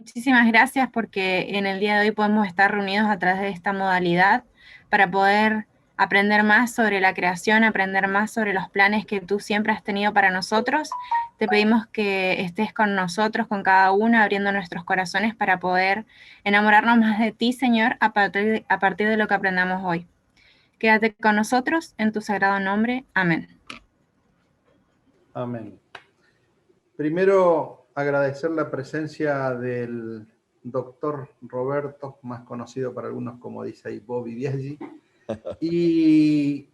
Muchísimas gracias porque en el día de hoy podemos estar reunidos a través de esta modalidad para poder aprender más sobre la creación, aprender más sobre los planes que tú siempre has tenido para nosotros. Te pedimos que estés con nosotros, con cada uno, abriendo nuestros corazones para poder enamorarnos más de ti, Señor, a partir de lo que aprendamos hoy. Quédate con nosotros en tu sagrado nombre. Amén. Amén. Primero, agradecer la presencia del doctor Roberto, más conocido para algunos como dice ahí Bobby Biaggi. Y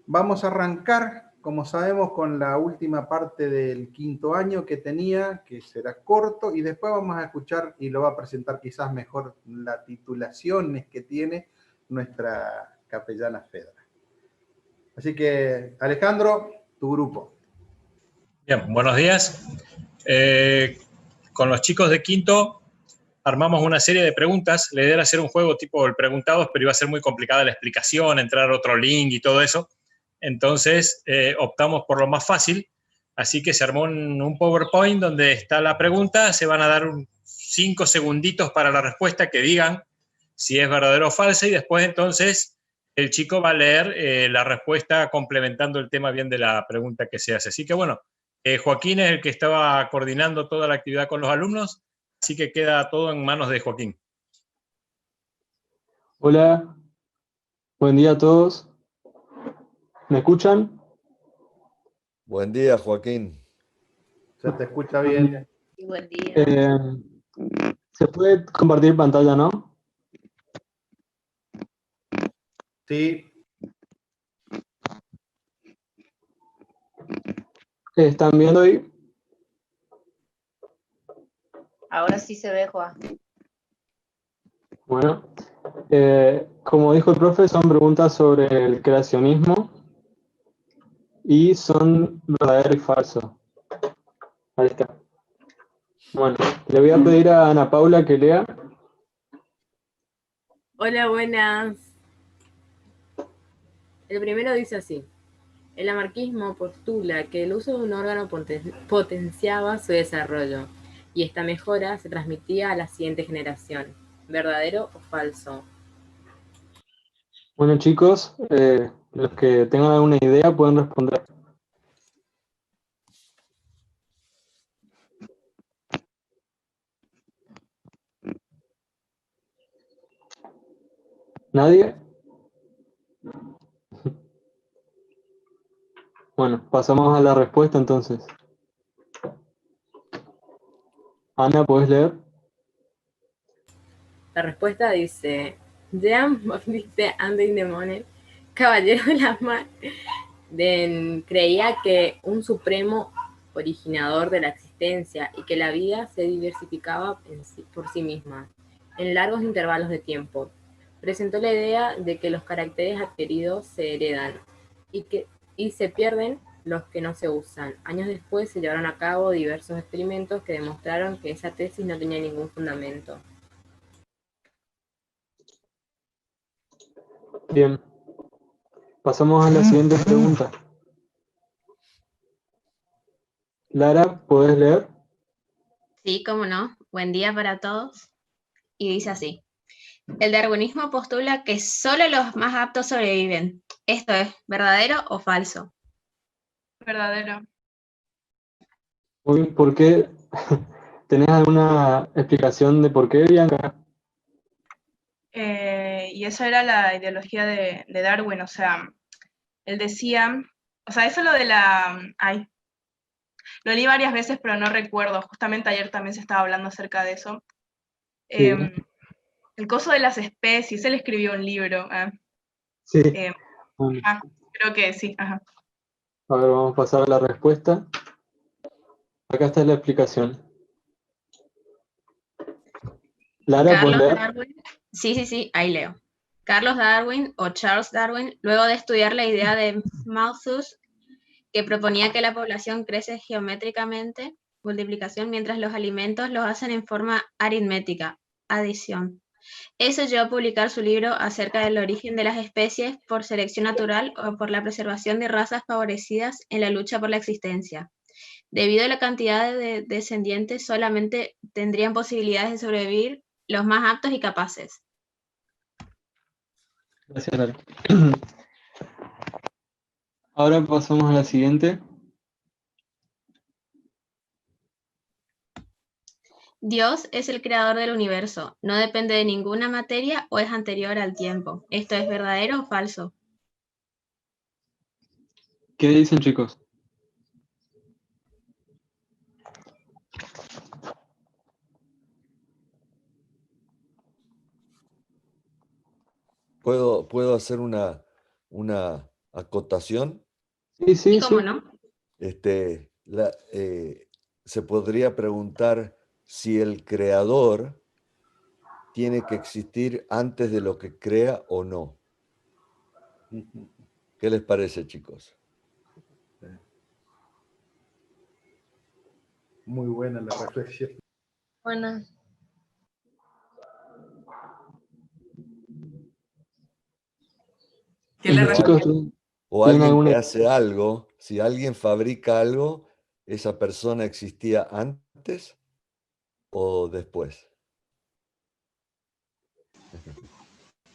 vamos a arrancar, como sabemos, con la última parte del quinto año que tenía, que será corto, y después vamos a escuchar, y lo va a presentar quizás mejor, las titulaciones que tiene nuestra capellana Fedra. Así que, Alejandro, tu grupo. Bien, buenos días. Con los chicos de quinto armamos una serie de preguntas. La idea era hacer un juego tipo el Preguntados, pero iba a ser muy complicada la explicación, entrar a otro link y todo eso. Entonces optamos por lo más fácil. Así que se armó un PowerPoint donde está la pregunta. Se van a dar 5 segunditos para la respuesta, que digan si es verdadero o falsa, y después entonces el chico va a leer la respuesta complementando el tema bien de la pregunta que se hace. Así que bueno, Joaquín es el que estaba coordinando toda la actividad con los alumnos, así que queda todo en manos de Joaquín. Hola, buen día a todos. ¿Me escuchan? Buen día, Joaquín. Se te escucha bien. Buen día. Se puede compartir pantalla, ¿no? Sí. ¿Están viendo ahí? Ahora sí se ve, Juan. Bueno, como dijo el profe, son preguntas sobre el creacionismo y son verdadero y falso. Ahí está. Bueno, le voy a pedir a Ana Paula que lea. Hola, buenas. El primero dice así: el lamarckismo postula que el uso de un órgano potenciaba su desarrollo, y esta mejora se transmitía a la siguiente generación. ¿Verdadero o falso? Bueno, chicos, los que tengan alguna idea pueden responder. ¿Nadie? Bueno, pasamos a la respuesta entonces. Ana, ¿puedes leer? La respuesta dice: Jean-Baptiste André, caballero de la mar, creía que un supremo originador de la existencia y que la vida se diversificaba por sí misma, en largos intervalos de tiempo. Presentó la idea de que los caracteres adquiridos se heredan y se pierden los que no se usan. Años después se llevaron a cabo diversos experimentos que demostraron que esa tesis no tenía ningún fundamento. Bien. Pasamos a la siguiente pregunta. Lara, ¿podés leer? Sí, cómo no. Buen día para todos. Y dice así: el darwinismo postula que solo los más aptos sobreviven. ¿Esto es verdadero o falso? Verdadero. Uy, ¿por qué? ¿Tenés alguna explicación de por qué, Bianca? Y eso era la ideología de Darwin, o sea, él decía, o sea, eso lo de la, lo leí varias veces, pero no recuerdo, justamente ayer también se estaba hablando acerca de eso. Sí. El coso de las especies, él escribió un libro. Sí. Bueno. Creo que sí, ajá. A ver, vamos a pasar a la respuesta. Acá está la explicación. Lara, ¿puedes leer? Darwin. Sí, ahí leo. Carlos Darwin o Charles Darwin, luego de estudiar la idea de Malthus, que proponía que la población crece geométricamente, multiplicación, mientras los alimentos los hacen en forma aritmética, adición. Eso llevó a publicar su libro acerca del origen de las especies por selección natural o por la preservación de razas favorecidas en la lucha por la existencia. Debido a la cantidad de descendientes, solamente tendrían posibilidades de sobrevivir los más aptos y capaces. Gracias, Lara. Ahora pasamos a la siguiente. Dios es el creador del universo, no depende de ninguna materia o es anterior al tiempo. ¿Esto es verdadero o falso? ¿Qué dicen, chicos? ¿Puedo hacer una acotación? Sí, sí, ¿Y cómo sí. no? Se podría preguntar si el creador tiene que existir antes de lo que crea o no. ¿Qué les parece, chicos? Muy buena la reflexión. Bueno, ¿Qué le Chicos, O ¿tienen alguien que alguna? hace algo, si alguien fabrica algo, ¿esa persona existía antes o después?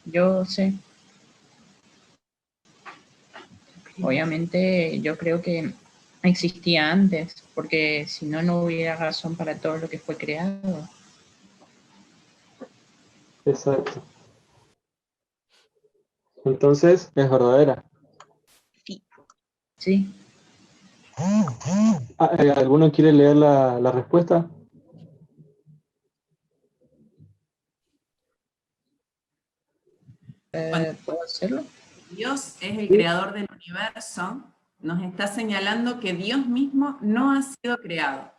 Yo sé. Obviamente yo creo que existía antes, porque si no, no hubiera razón para todo lo que fue creado. Exacto. Entonces, es verdadera. Sí. ¿Alguno quiere leer la respuesta? ¿Puedo hacerlo? Dios es el creador del universo, nos está señalando que Dios mismo no ha sido creado.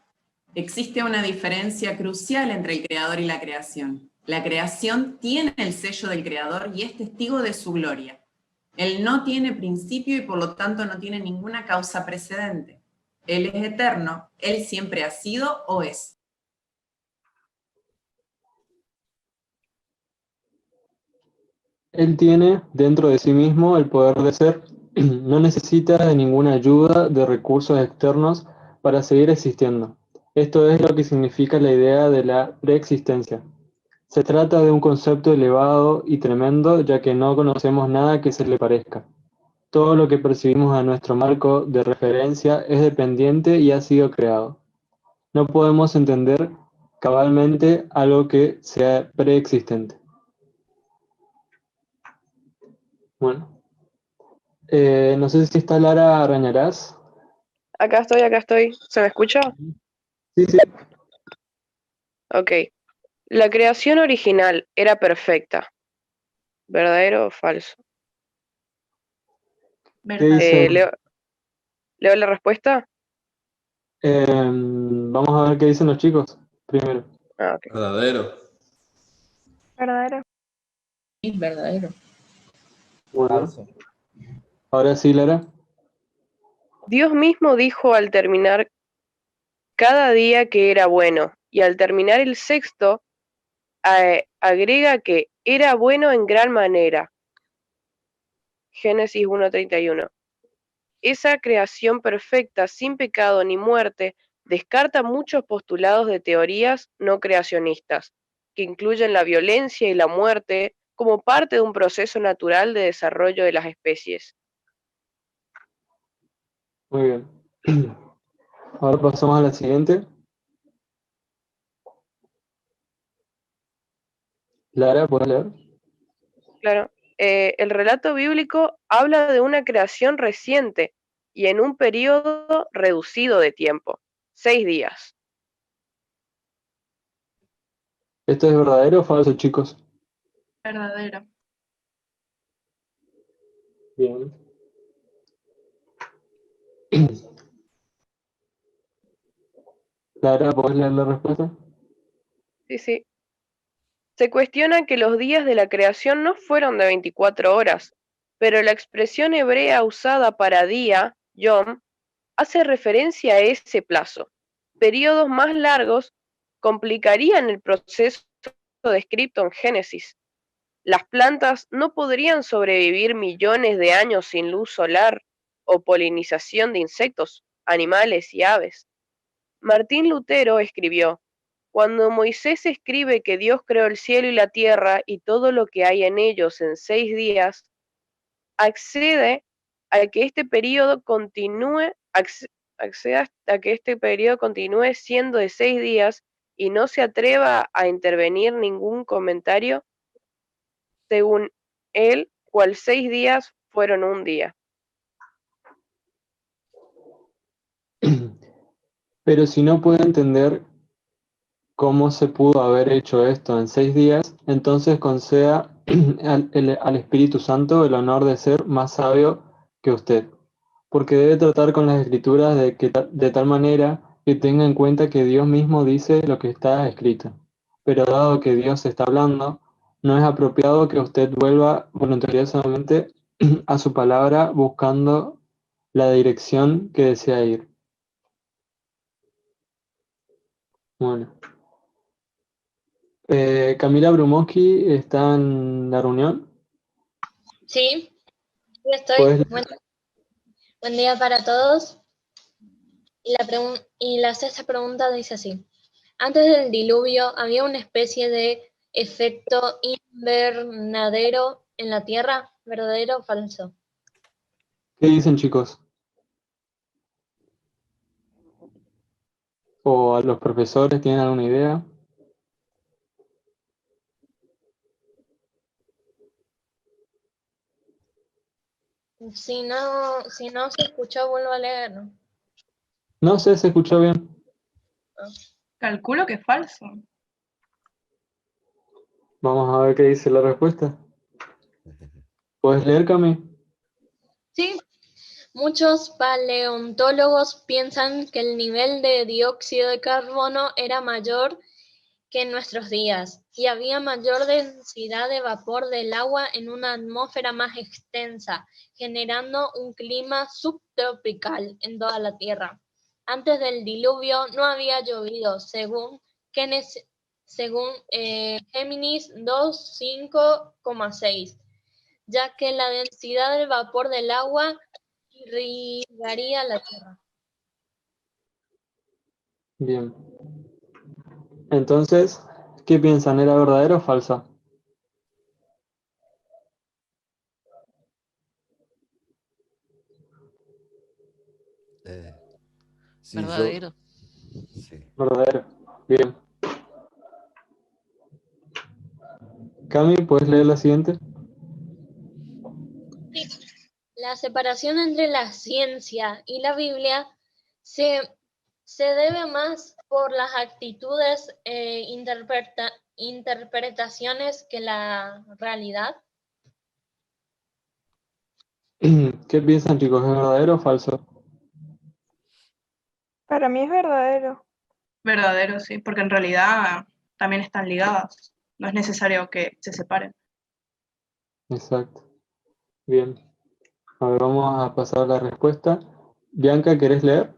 Existe una diferencia crucial entre el creador y la creación. La creación tiene el sello del creador y es testigo de su gloria. Él no tiene principio y por lo tanto no tiene ninguna causa precedente. Él es eterno, él siempre ha sido o es. Él tiene dentro de sí mismo el poder de ser, no necesita de ninguna ayuda de recursos externos para seguir existiendo. Esto es lo que significa la idea de la preexistencia. Se trata de un concepto elevado y tremendo, ya que no conocemos nada que se le parezca. Todo lo que percibimos a nuestro marco de referencia es dependiente y ha sido creado. No podemos entender cabalmente algo que sea preexistente. Bueno, no sé si está Lara Arañarás. Acá estoy. ¿Se me escucha? Sí, sí. Ok. La creación original era perfecta. ¿Verdadero o falso? Verdadero. ¿Leo la respuesta? Vamos a ver qué dicen los chicos primero. Ok. Verdadero. ¿Verdadero? Sí, verdadero. Bueno, ahora sí, Lara. Dios mismo dijo al terminar cada día que era bueno, y al terminar el sexto, agrega que era bueno en gran manera. Génesis 1:31. Esa creación perfecta, sin pecado ni muerte, descarta muchos postulados de teorías no creacionistas, que incluyen la violencia y la muerte como parte de un proceso natural de desarrollo de las especies. Muy bien. Ahora pasamos a la siguiente. Lara, ¿puedes leer? Claro. El relato bíblico habla de una creación reciente y en un periodo reducido de tiempo, 6 días. ¿Esto es verdadero o falso, chicos? Verdadero. Bien. Lara, ¿puedes leer la respuesta? Sí. Se cuestiona que los días de la creación no fueron de 24 horas, pero la expresión hebrea usada para día, yom, hace referencia a ese plazo. Periodos más largos complicarían el proceso descrito en Génesis. Las plantas no podrían sobrevivir millones de años sin luz solar o polinización de insectos, animales y aves. Martín Lutero escribió: cuando Moisés escribe que Dios creó el cielo y la tierra y todo lo que hay en ellos en 6 días, accede a que este periodo continúe siendo de 6 días y no se atreva a intervenir ningún comentario, según él, cual 6 días fueron un día. Pero si no puede entender cómo se pudo haber hecho esto en 6 días, entonces conceda al Espíritu Santo el honor de ser más sabio que usted, porque debe tratar con las Escrituras de tal manera que tenga en cuenta que Dios mismo dice lo que está escrito. Pero dado que Dios está hablando, no es apropiado que usted vuelva voluntariosamente a su palabra buscando la dirección que desea ir. Bueno. Camila Brumowski está en la reunión. Sí, yo estoy. ¿Puedes? Buen día para todos. Y la sexta pregunta dice así. Antes del diluvio, ¿había una especie de efecto invernadero en la Tierra? ¿Verdadero o falso? ¿Qué dicen, chicos? ¿O a los profesores tienen alguna idea? Si no se escuchó, vuelvo a leer. No sé, ¿se escuchó bien? Calculo que es falso. Vamos a ver qué dice la respuesta. ¿Puedes leer, Cami? Sí. Muchos paleontólogos piensan que el nivel de dióxido de carbono era mayor que en nuestros días, y había mayor densidad de vapor del agua en una atmósfera más extensa, generando un clima subtropical en toda la Tierra. Antes del diluvio no había llovido, según Géminis 2.5,6, ya que la densidad del vapor del agua irrigaría la Tierra. Bien. Entonces, ¿qué piensan? ¿Era verdadero o falso? Sí, verdadero. Sí. Verdadero. Bien. Cami, ¿puedes leer la siguiente? Sí. La separación entre la ciencia y la Biblia se debe más por las actitudes e interpretaciones que la realidad. ¿Qué piensan, chicos? ¿Es verdadero o falso? Para mí es verdadero. Verdadero, sí, porque en realidad también están ligadas. No es necesario que se separen. Exacto. Bien. A ver, vamos a pasar a la respuesta. Bianca, ¿querés leer?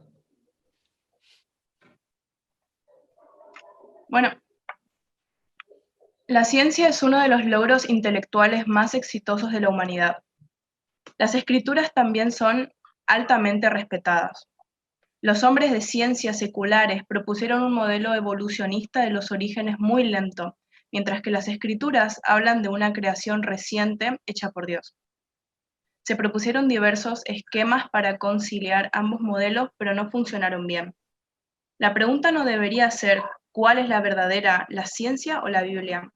Bueno, la ciencia es uno de los logros intelectuales más exitosos de la humanidad. Las escrituras también son altamente respetadas. Los hombres de ciencia seculares propusieron un modelo evolucionista de los orígenes muy lento, mientras que las escrituras hablan de una creación reciente hecha por Dios. Se propusieron diversos esquemas para conciliar ambos modelos, pero no funcionaron bien. La pregunta no debería ser ¿cuál es la verdadera, la ciencia o la Biblia?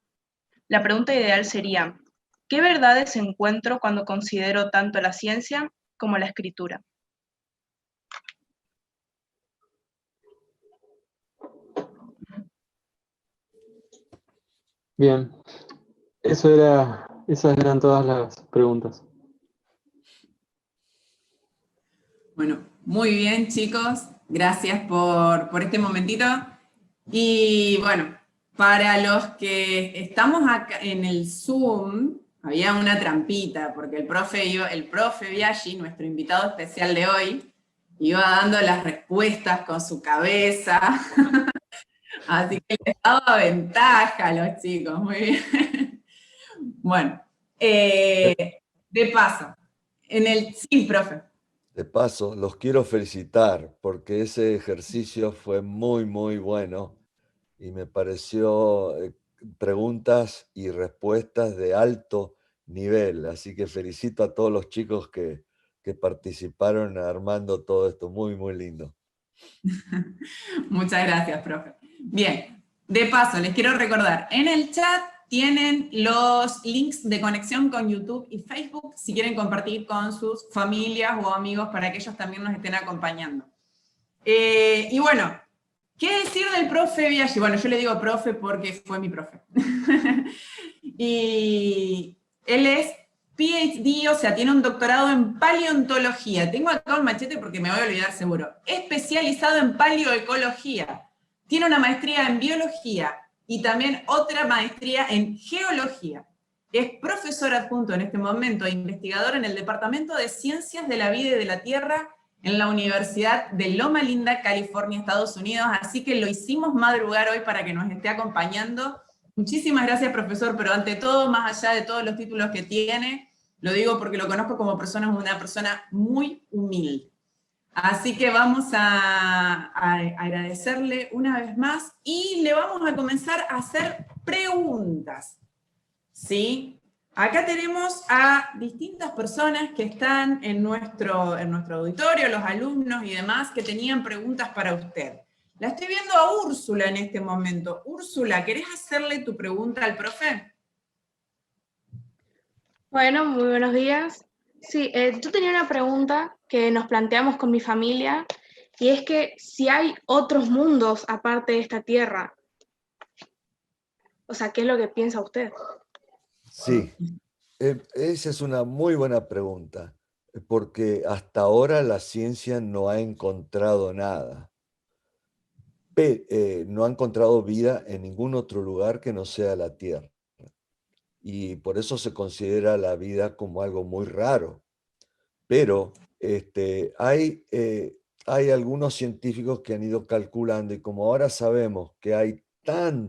La pregunta ideal sería ¿qué verdades encuentro cuando considero tanto la ciencia como la escritura? Bien. Esas eran todas las preguntas. Bueno, muy bien, chicos. Gracias por este momentito. Y bueno, para los que estamos acá en el Zoom, había una trampita, porque el profe Biaggi, nuestro invitado especial de hoy, iba dando las respuestas con su cabeza. Así que les daba ventaja a los chicos, muy bien. Bueno, de paso, sí, profe. De paso, los quiero felicitar porque ese ejercicio fue muy, muy bueno y me pareció preguntas y respuestas de alto nivel. Así que felicito a todos los chicos que participaron armando todo esto. Muy, muy lindo. Muchas gracias, profe. Bien, de paso, les quiero recordar, en el chat tienen los links de conexión con YouTube y Facebook, si quieren compartir con sus familias o amigos para que ellos también nos estén acompañando. Y bueno, ¿qué decir del profe Biaggi? Bueno, yo le digo profe porque fue mi profe. Y él es PhD, o sea, tiene un doctorado en paleontología. Tengo acá un machete porque me voy a olvidar seguro. Especializado en paleoecología. Tiene una maestría en biología y también otra maestría en geología. Es profesor adjunto en este momento e investigador en el Departamento de Ciencias de la Vida y de la Tierra en la Universidad de Loma Linda, California, Estados Unidos. Así que lo hicimos madrugar hoy para que nos esté acompañando. Muchísimas gracias, profesor, pero ante todo, más allá de todos los títulos que tiene, lo digo porque lo conozco como persona, es una persona muy humilde. Así que vamos a agradecerle una vez más y le vamos a comenzar a hacer preguntas. ¿Sí? Acá tenemos a distintas personas que están en nuestro auditorio, los alumnos y demás, que tenían preguntas para usted. La estoy viendo a Úrsula en este momento. Úrsula, ¿querés hacerle tu pregunta al profe? Bueno, muy buenos días. Sí, yo tenía una pregunta que nos planteamos con mi familia, y es que si hay otros mundos aparte de esta Tierra, o sea, ¿qué es lo que piensa usted? Sí, esa es una muy buena pregunta, porque hasta ahora la ciencia no ha encontrado nada. No ha encontrado vida en ningún otro lugar que no sea la Tierra. Y por eso se considera la vida como algo muy raro. Pero hay algunos científicos que han ido calculando, y como ahora sabemos que hay tantas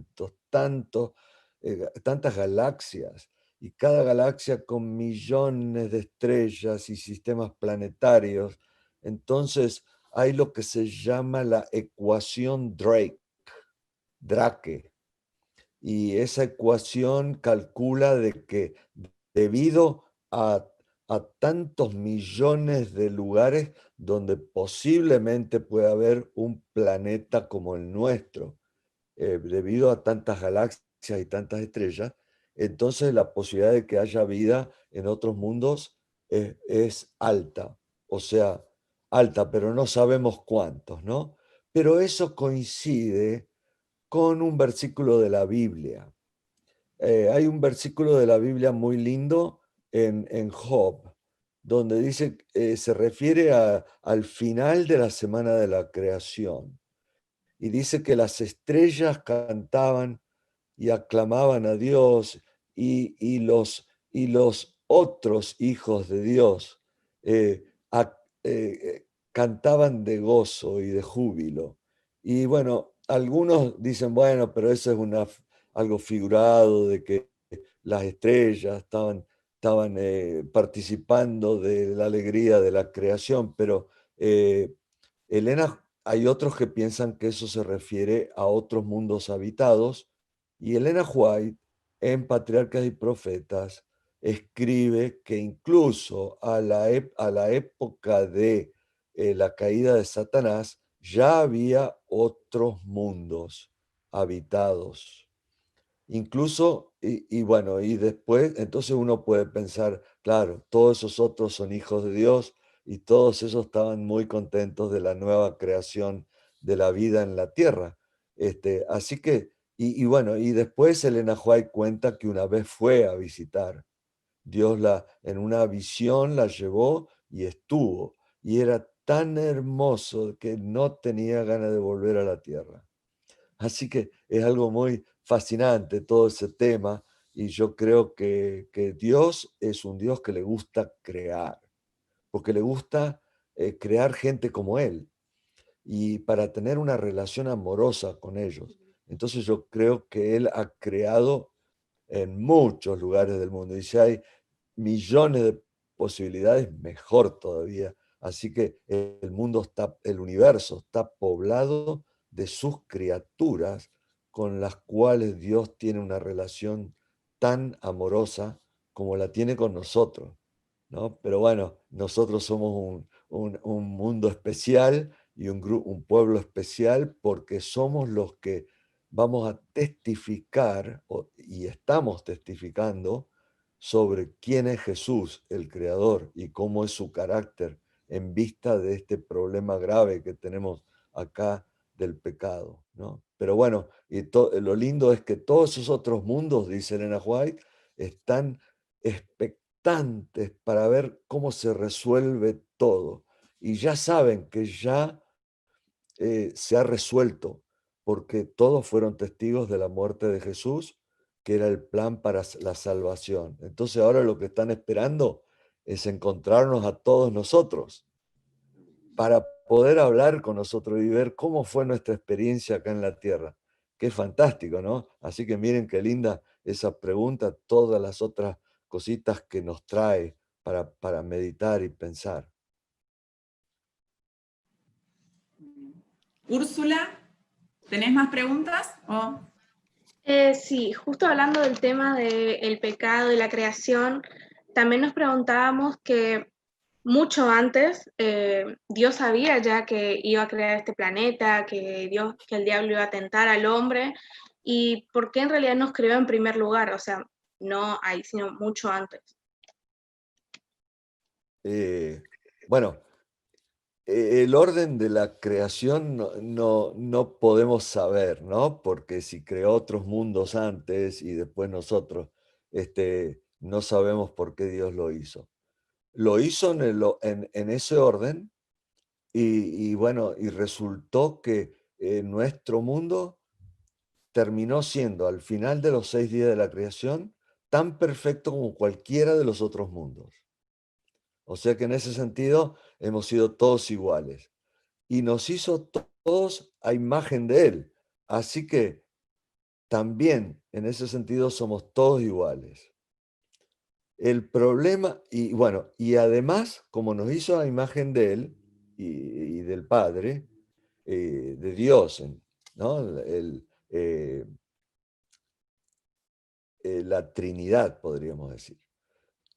galaxias, y cada galaxia con millones de estrellas y sistemas planetarios, entonces hay lo que se llama la ecuación Drake. Y esa ecuación calcula de que debido a tantos millones de lugares donde posiblemente puede haber un planeta como el nuestro, debido a tantas galaxias y tantas estrellas, entonces la posibilidad de que haya vida en otros mundos es alta, o sea, alta, pero no sabemos cuántos, ¿no? Pero eso coincide con un versículo de la Biblia. Hay un versículo de la Biblia muy lindo en Job, donde dice, se refiere al final de la semana de la creación, y dice que las estrellas cantaban y aclamaban a Dios, y los otros hijos de Dios cantaban de gozo y de júbilo. Y bueno, algunos dicen, bueno, pero eso es algo figurado, de que las estrellas estaban participando de la alegría de la creación, pero hay otros que piensan que eso se refiere a otros mundos habitados, y Elena White, en Patriarcas y Profetas, escribe que incluso a la época de la caída de Satanás, ya había otros mundos habitados. Incluso, y bueno, y después, entonces uno puede pensar, claro, todos esos otros son hijos de Dios, y todos esos estaban muy contentos de la nueva creación de la vida en la tierra. Así que, y bueno, y después Elena White cuenta que una vez fue a visitar. Dios en una visión la llevó y estuvo, y era tan hermoso que no tenía ganas de volver a la tierra. Así que es algo muy fascinante todo ese tema, y yo creo que Dios es un Dios que le gusta crear, porque le gusta crear gente como Él, y para tener una relación amorosa con ellos. Entonces yo creo que Él ha creado en muchos lugares del mundo, y si hay millones de posibilidades, mejor todavía. Así que el universo está poblado de sus criaturas con las cuales Dios tiene una relación tan amorosa como la tiene con nosotros, ¿no? Pero bueno, nosotros somos un mundo especial y un pueblo especial porque somos los que vamos a testificar y estamos testificando sobre quién es Jesús, el Creador, y cómo es su carácter en vista de este problema grave que tenemos acá del pecado, ¿no? Pero bueno, lo lindo es que todos esos otros mundos, dice Elena White, están expectantes para ver cómo se resuelve todo. Y ya saben que ya se ha resuelto, porque todos fueron testigos de la muerte de Jesús, que era el plan para la salvación. Entonces ahora lo que están esperando es encontrarnos a todos nosotros para poder hablar con nosotros y ver cómo fue nuestra experiencia acá en la tierra. Qué fantástico, ¿no? Así que miren qué linda esa pregunta, todas las otras cositas que nos trae para meditar y pensar. Úrsula, ¿tenés más preguntas? Sí, justo hablando del tema del pecado y la creación, también nos preguntábamos que mucho antes Dios sabía ya que iba a crear este planeta, que el diablo iba a tentar al hombre, y por qué en realidad nos creó en primer lugar, o sea, no ahí, sino mucho antes. Bueno, el orden de la creación no podemos saber, ¿no? Porque si creó otros mundos antes y después nosotros, no sabemos por qué Dios lo hizo. Lo hizo en ese orden y bueno, y resultó que nuestro mundo terminó siendo al final de los 6 días de la creación tan perfecto como cualquiera de los otros mundos. O sea que en ese sentido hemos sido todos iguales. Y nos hizo todos a imagen de Él. Así que también en ese sentido somos todos iguales. El problema, y bueno, y además, como nos hizo a imagen de Él y del Padre, de Dios, ¿no? La Trinidad, podríamos decir.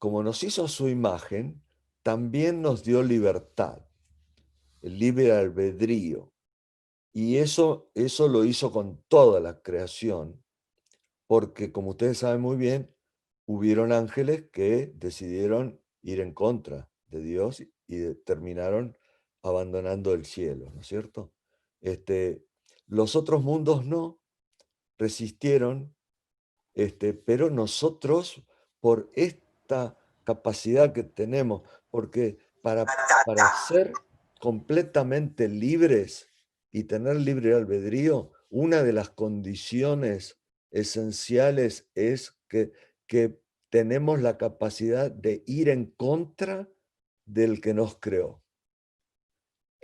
Como nos hizo a su imagen, también nos dio libertad, el libre albedrío. Y eso lo hizo con toda la creación, porque como ustedes saben muy bien, hubieron ángeles que decidieron ir en contra de Dios y terminaron abandonando el cielo, ¿no es cierto? Los otros mundos no, resistieron, pero nosotros, por esta capacidad que tenemos, porque para ser completamente libres y tener libre albedrío, una de las condiciones esenciales es que tenemos la capacidad de ir en contra del que nos creó.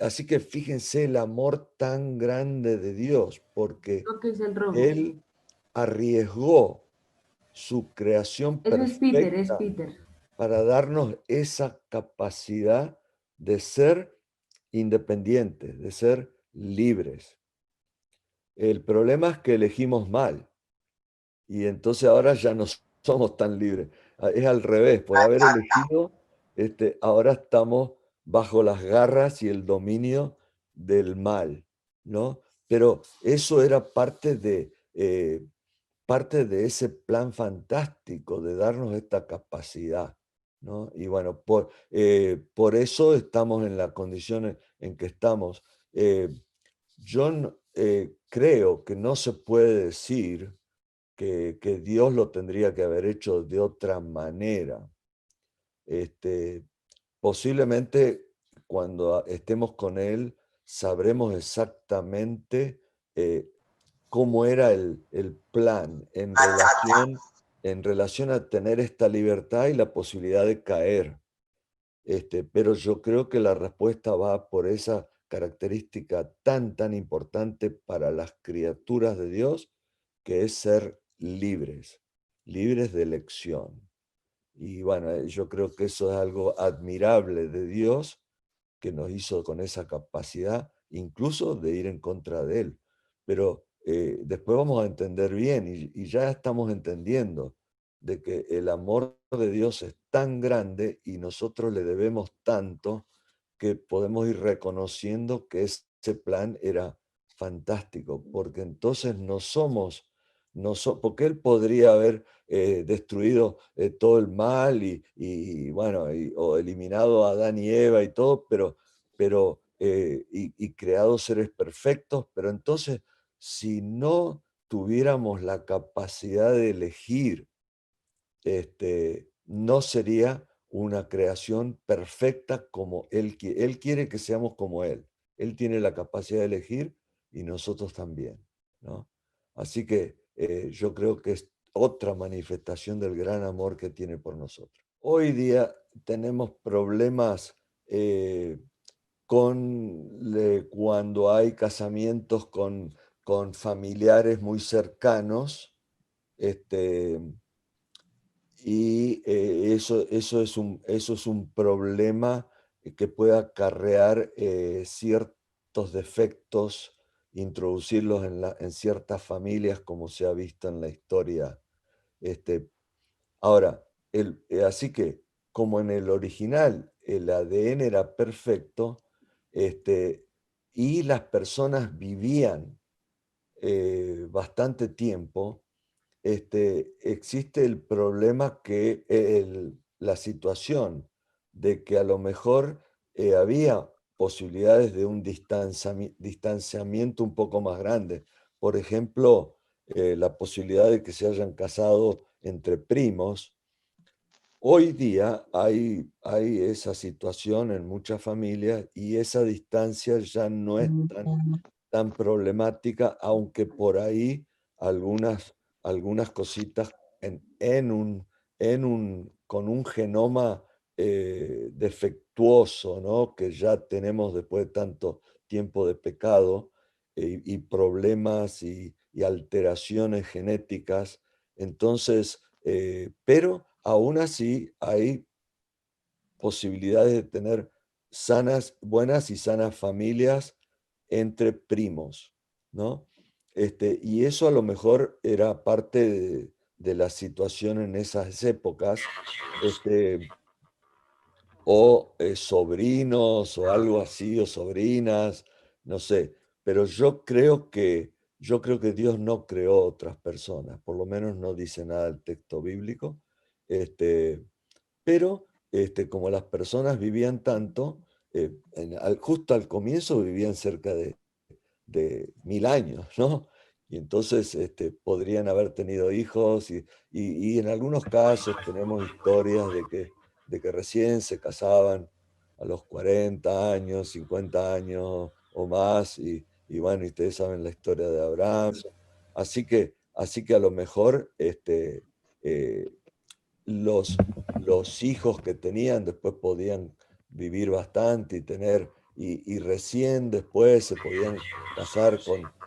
Así que fíjense el amor tan grande de Dios, porque Él arriesgó su creación perfecta para darnos esa capacidad de ser independientes, de ser libres. El problema es que elegimos mal y entonces ahora ya no somos tan libres. Es al revés, por haber elegido, ahora estamos bajo las garras y el dominio del mal, ¿no? Pero eso era parte de ese plan fantástico de darnos esta capacidad, ¿no? Y bueno, por eso estamos en la condición en que estamos. Yo creo que no se puede decir que Dios lo tendría que haber hecho de otra manera. Posiblemente cuando estemos con Él sabremos exactamente cómo era el plan en relación a tener esta libertad y la posibilidad de caer. Pero yo creo que la respuesta va por esa característica tan importante para las criaturas de Dios, que es ser libres de elección. Y bueno, yo creo que eso es algo admirable de Dios, que nos hizo con esa capacidad, incluso de ir en contra de Él. Pero después vamos a entender bien, y ya estamos entendiendo, de que el amor de Dios es tan grande y nosotros le debemos tanto, que podemos ir reconociendo que ese plan era fantástico, porque entonces no somos, porque Él podría haber destruido todo el mal bueno, o eliminado a Adán y Eva y todo, y creado seres perfectos, pero entonces si no tuviéramos la capacidad de elegir, no sería una creación perfecta como Él quiere. Él quiere que seamos como Él. Él tiene la capacidad de elegir y nosotros también, ¿no? Así que yo creo que es otra manifestación del gran amor que tiene por nosotros. Hoy día tenemos problemas cuando hay casamientos con familiares muy cercanos, y eso es un problema que puede acarrear ciertos defectos, introducirlos en ciertas familias, como se ha visto en la historia. Ahora, así que, como en el original el ADN era perfecto, y las personas vivían bastante tiempo, existe el problema que la situación de que a lo mejor había posibilidades de un distanciamiento un poco más grande. Por ejemplo, la posibilidad de que se hayan casado entre primos. Hoy día hay esa situación en muchas familias y esa distancia ya no es tan problemática, aunque por ahí algunas cositas con un genoma defectuoso, ¿no? Que ya tenemos después de tanto tiempo de pecado, y problemas y alteraciones genéticas. Entonces, pero aún así hay posibilidades de tener buenas y sanas familias entre primos, ¿no? Y eso a lo mejor era parte de la situación en esas épocas, o sobrinos o algo así, o sobrinas, no sé, pero yo creo que Dios no creó otras personas, por lo menos no dice nada el texto bíblico, pero como las personas vivían tanto, justo al comienzo vivían cerca de 1000 años, ¿no? Y entonces podrían haber tenido hijos y en algunos casos tenemos historias de que recién se casaban a los 40 años, 50 años o más, y bueno, y ustedes saben la historia de Abraham. Así que a lo mejor eh, los hijos que tenían después podían vivir bastante y recién después se podían casar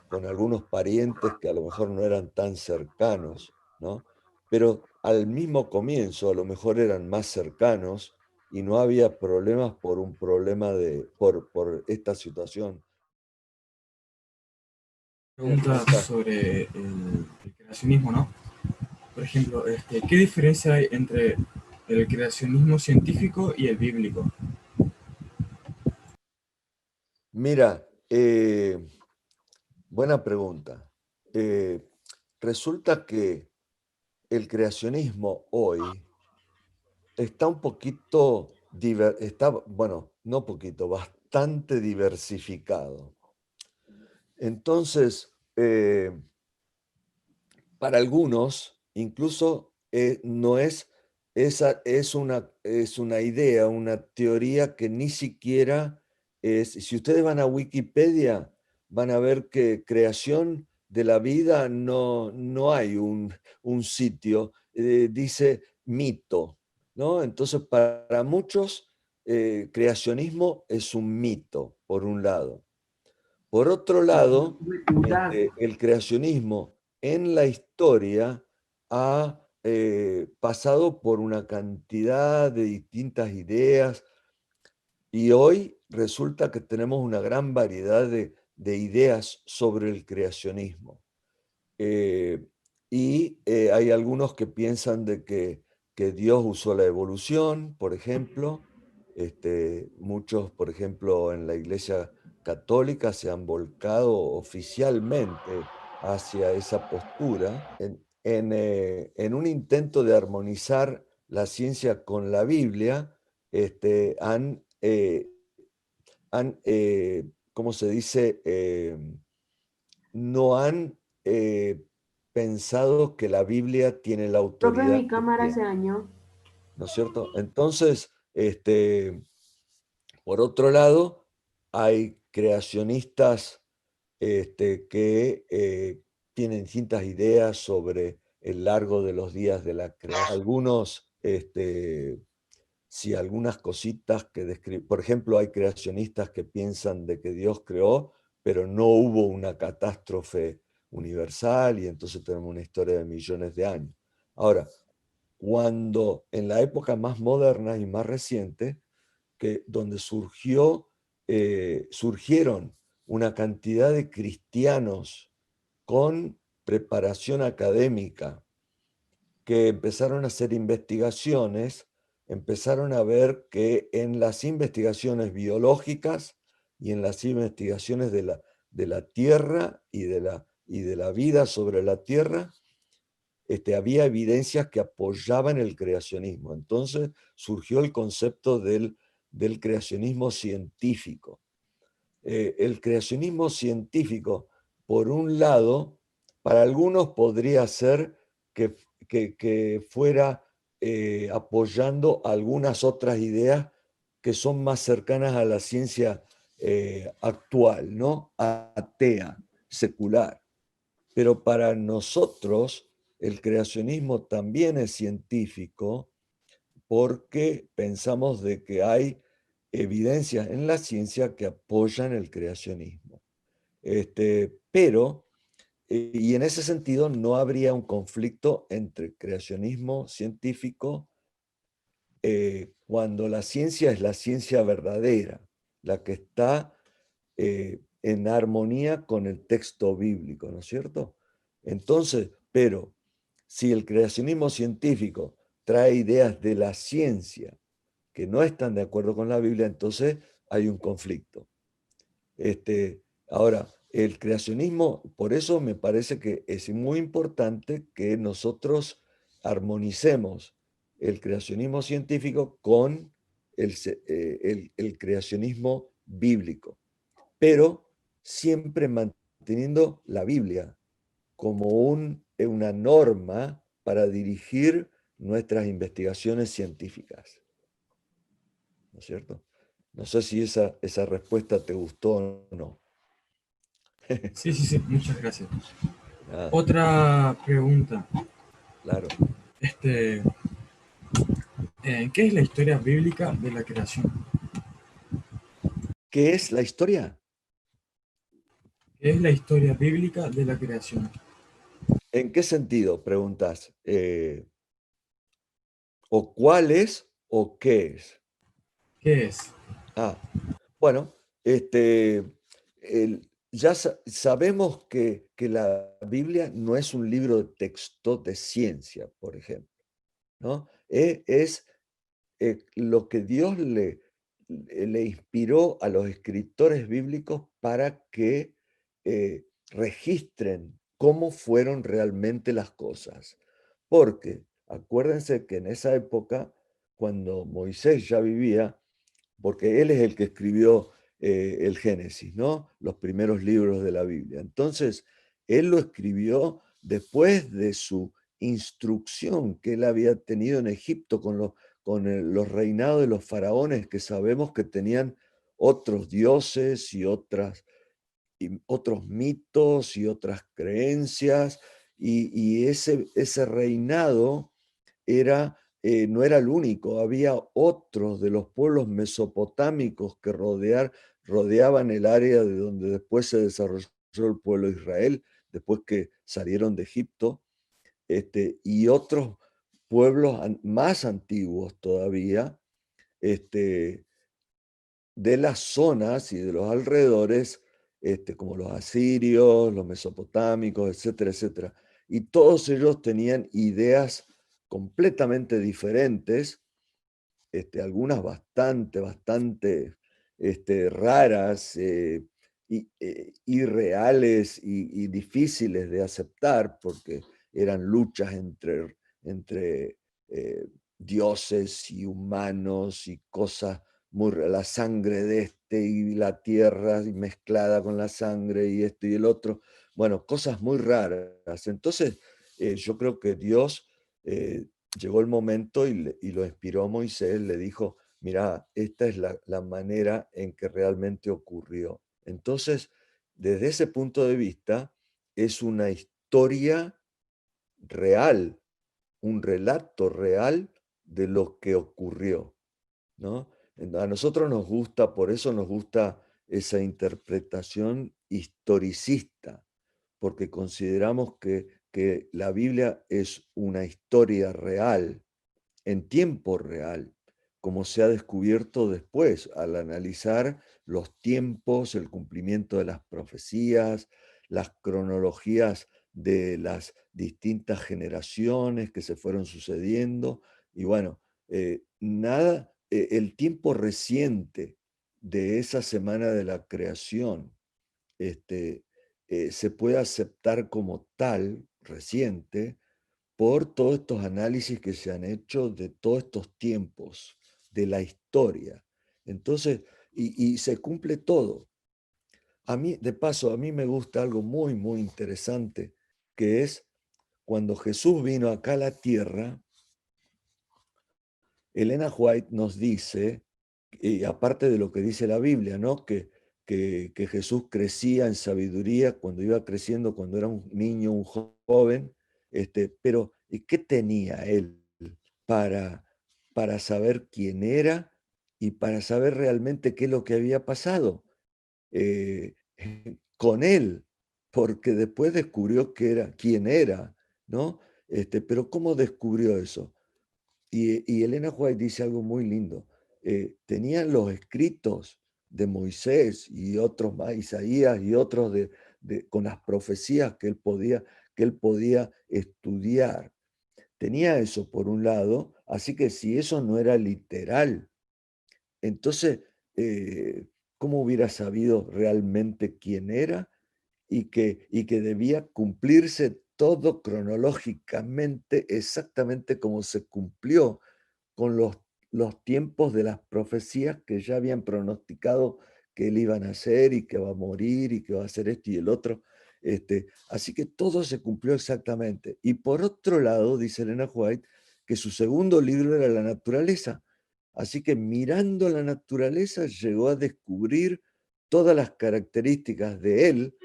con algunos parientes que a lo mejor no eran tan cercanos, ¿no? Pero al mismo comienzo a lo mejor eran más cercanos y no había problemas por un problema por esta situación. Pregunta sobre el creacionismo, ¿no? Por ejemplo, ¿qué diferencia hay entre el creacionismo científico y el bíblico? Mira, buena pregunta. Resulta que el creacionismo hoy está un poquito, bueno, no poquito, bastante diversificado. Entonces, para algunos, incluso no es una idea, una teoría que ni siquiera es. Si ustedes van a Wikipedia, van a ver que creación de la vida no hay un sitio, dice mito, ¿no? Entonces, para muchos, creacionismo es un mito, por un lado. Por otro lado, el creacionismo en la historia ha pasado por una cantidad de distintas ideas Y hoy resulta que tenemos una gran variedad de ideas sobre el creacionismo. Hay algunos que piensan de que Dios usó la evolución, por ejemplo. Muchos, por ejemplo, en la Iglesia Católica se han volcado oficialmente hacia esa postura en un intento de armonizar la ciencia con la Biblia. ¿Cómo se dice? No han pensado que la Biblia tiene la Profe, autoridad mi que cámara se tiene, dañó. ¿no es cierto? Entonces, por otro lado, hay creacionistas que tienen distintas ideas sobre el largo de los días de la creación. Algunos, sí, algunas cositas que describen. Por ejemplo, hay creacionistas que piensan de que Dios creó, pero no hubo una catástrofe universal y entonces tenemos una historia de millones de años. Ahora, cuando en la época más moderna y más reciente, donde surgieron una cantidad de cristianos con preparación académica que empezaron a hacer investigaciones, empezaron a ver que en las investigaciones biológicas y en las investigaciones de la Tierra y de la vida sobre la Tierra, había evidencias que apoyaban el creacionismo. Entonces surgió el concepto del creacionismo científico. El creacionismo científico, por un lado, para algunos podría ser que fuera apoyando algunas otras ideas que son más cercanas a la ciencia actual, ¿no? Atea, secular. Pero para nosotros el creacionismo también es científico porque pensamos de que hay evidencias en la ciencia que apoyan el creacionismo. Y en ese sentido no habría un conflicto entre creacionismo científico cuando la ciencia es la ciencia verdadera, la que está en armonía con el texto bíblico, ¿no es cierto? Entonces, pero si el creacionismo científico trae ideas de la ciencia que no están de acuerdo con la Biblia, entonces hay un conflicto. Ahora, el creacionismo, por eso me parece que es muy importante que nosotros armonicemos el creacionismo científico con el creacionismo bíblico, pero siempre manteniendo la Biblia como una norma para dirigir nuestras investigaciones científicas. ¿No es cierto? No sé si esa respuesta te gustó o no. Sí, muchas gracias. Nada. Otra pregunta. Claro. ¿Qué es la historia bíblica de la creación? ¿Qué es la historia? ¿Qué es la historia bíblica de la creación? ¿En qué sentido, preguntas? ¿O cuál es o qué es? ¿Qué es? Bueno, ya sabemos que la Biblia no es un libro de texto de ciencia, por ejemplo, ¿no? Es lo que Dios le inspiró a los escritores bíblicos para que registren cómo fueron realmente las cosas. Porque acuérdense que en esa época, cuando Moisés ya vivía, porque él es el que escribió el Génesis, ¿no? Los primeros libros de la Biblia. Entonces, él lo escribió después de su instrucción que él había tenido en Egipto con los reinados de los faraones, que sabemos que tenían otros dioses y otros mitos y otras creencias, y ese reinado no era el único, había otros de los pueblos mesopotámicos que rodeaban el área de donde después se desarrolló el pueblo de Israel, después que salieron de Egipto, y otros pueblos más antiguos todavía, de las zonas y de los alrededores, como los asirios, los mesopotámicos, etcétera, etcétera. Y todos ellos tenían ideas completamente diferentes, algunas bastante raras, irreales y difíciles de aceptar, porque eran luchas entre dioses y humanos y cosas la sangre de y la tierra mezclada con la sangre y esto y el otro. Bueno, cosas muy raras. Entonces, yo creo que Dios llegó el momento y lo inspiró a Moisés, le dijo, mira, esta es la manera en que realmente ocurrió. Entonces, desde ese punto de vista, es una historia real, un relato real de lo que ocurrió, ¿no? A nosotros nos gusta, por eso nos gusta esa interpretación historicista, porque consideramos que la Biblia es una historia real, en tiempo real, como se ha descubierto después al analizar los tiempos, el cumplimiento de las profecías, las cronologías de las distintas generaciones que se fueron sucediendo. Y bueno, el tiempo reciente de esa semana de la creación se puede aceptar como tal, reciente, por todos estos análisis que se han hecho de todos estos tiempos, de la historia. Entonces, y se cumple todo. A mí, de paso, a mí me gusta algo muy interesante, que es cuando Jesús vino acá a la tierra, Elena White nos dice, y aparte de lo que dice la Biblia, ¿no? que Jesús crecía en sabiduría cuando iba creciendo, cuando era un niño, un joven, pero ¿y qué tenía él para saber quién era y para saber realmente qué es lo que había pasado con él? Porque después descubrió quién era, ¿no? Pero ¿cómo descubrió eso? Y Elena White dice algo muy lindo. Tenían los escritos de Moisés y otros más, Isaías y otros con las profecías que él podía estudiar. Tenía eso por un lado, así que si eso no era literal, entonces, ¿cómo hubiera sabido realmente quién era y que debía cumplirse todo cronológicamente, exactamente como se cumplió con los tiempos de las profecías que ya habían pronosticado que él iba a nacer y que va a morir y que va a hacer esto y el otro? Así que todo se cumplió exactamente. Y por otro lado, dice Elena White, que su segundo libro era la naturaleza. Así que mirando la naturaleza llegó a descubrir todas las características de él,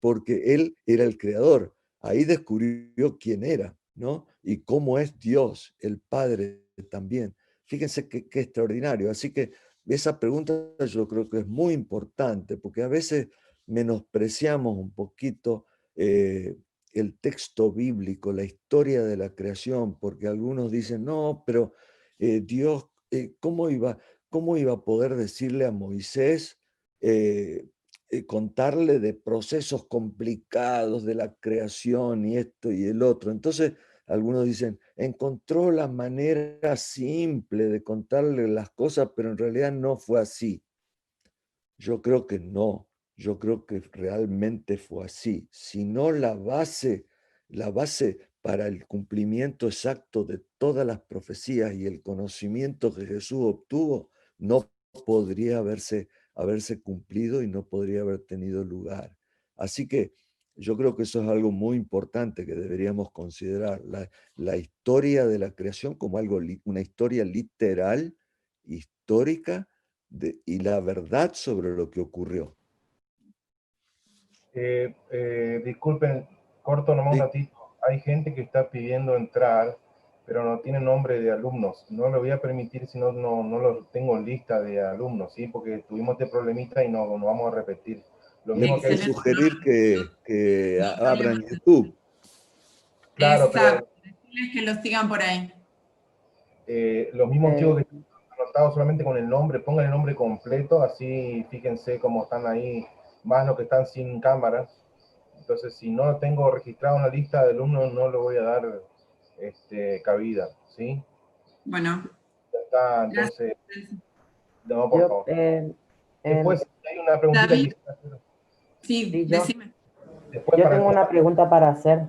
porque él era el creador. Ahí descubrió quién era, ¿no? Y cómo es Dios, el Padre también. Fíjense qué extraordinario. Así que esa pregunta yo creo que es muy importante, porque a veces menospreciamos un poquito el texto bíblico, la historia de la creación, porque algunos dicen, no, pero Dios, ¿cómo iba a poder decirle a Moisés, contarle de procesos complicados de la creación y esto y el otro? Entonces, algunos dicen, encontró la manera simple de contarle las cosas, pero en realidad no fue así. Yo creo que no, yo creo que realmente fue así. Si no, la base para el cumplimiento exacto de todas las profecías y el conocimiento que Jesús obtuvo, no podría haberse cumplido y no podría haber tenido lugar. Así que yo creo que eso es algo muy importante que deberíamos considerar, la historia de la creación como una historia literal, histórica, y la verdad sobre lo que ocurrió. Disculpen, corto nomás un ratito. Hay gente que está pidiendo entrar, pero no tiene nombre de alumnos. No lo voy a permitir si no lo tengo en lista de alumnos, ¿sí? Porque tuvimos este problemita y no vamos a repetir. Lo mismo que sugerir que abran YouTube. Claro, exacto. Decirles que lo sigan por ahí. Los mismos chicos que anotado solamente con el nombre, pongan el nombre completo, así fíjense cómo están ahí, más los que están sin cámara. Entonces, si no lo tengo registrado en la lista de alumnos, no le voy a dar cabida, ¿sí? Bueno. Ya está, entonces... No, por favor. Después hay una preguntita David. que quisiera hacer. Sí, yo. decime. Después Yo para tengo una pregunta para hacer.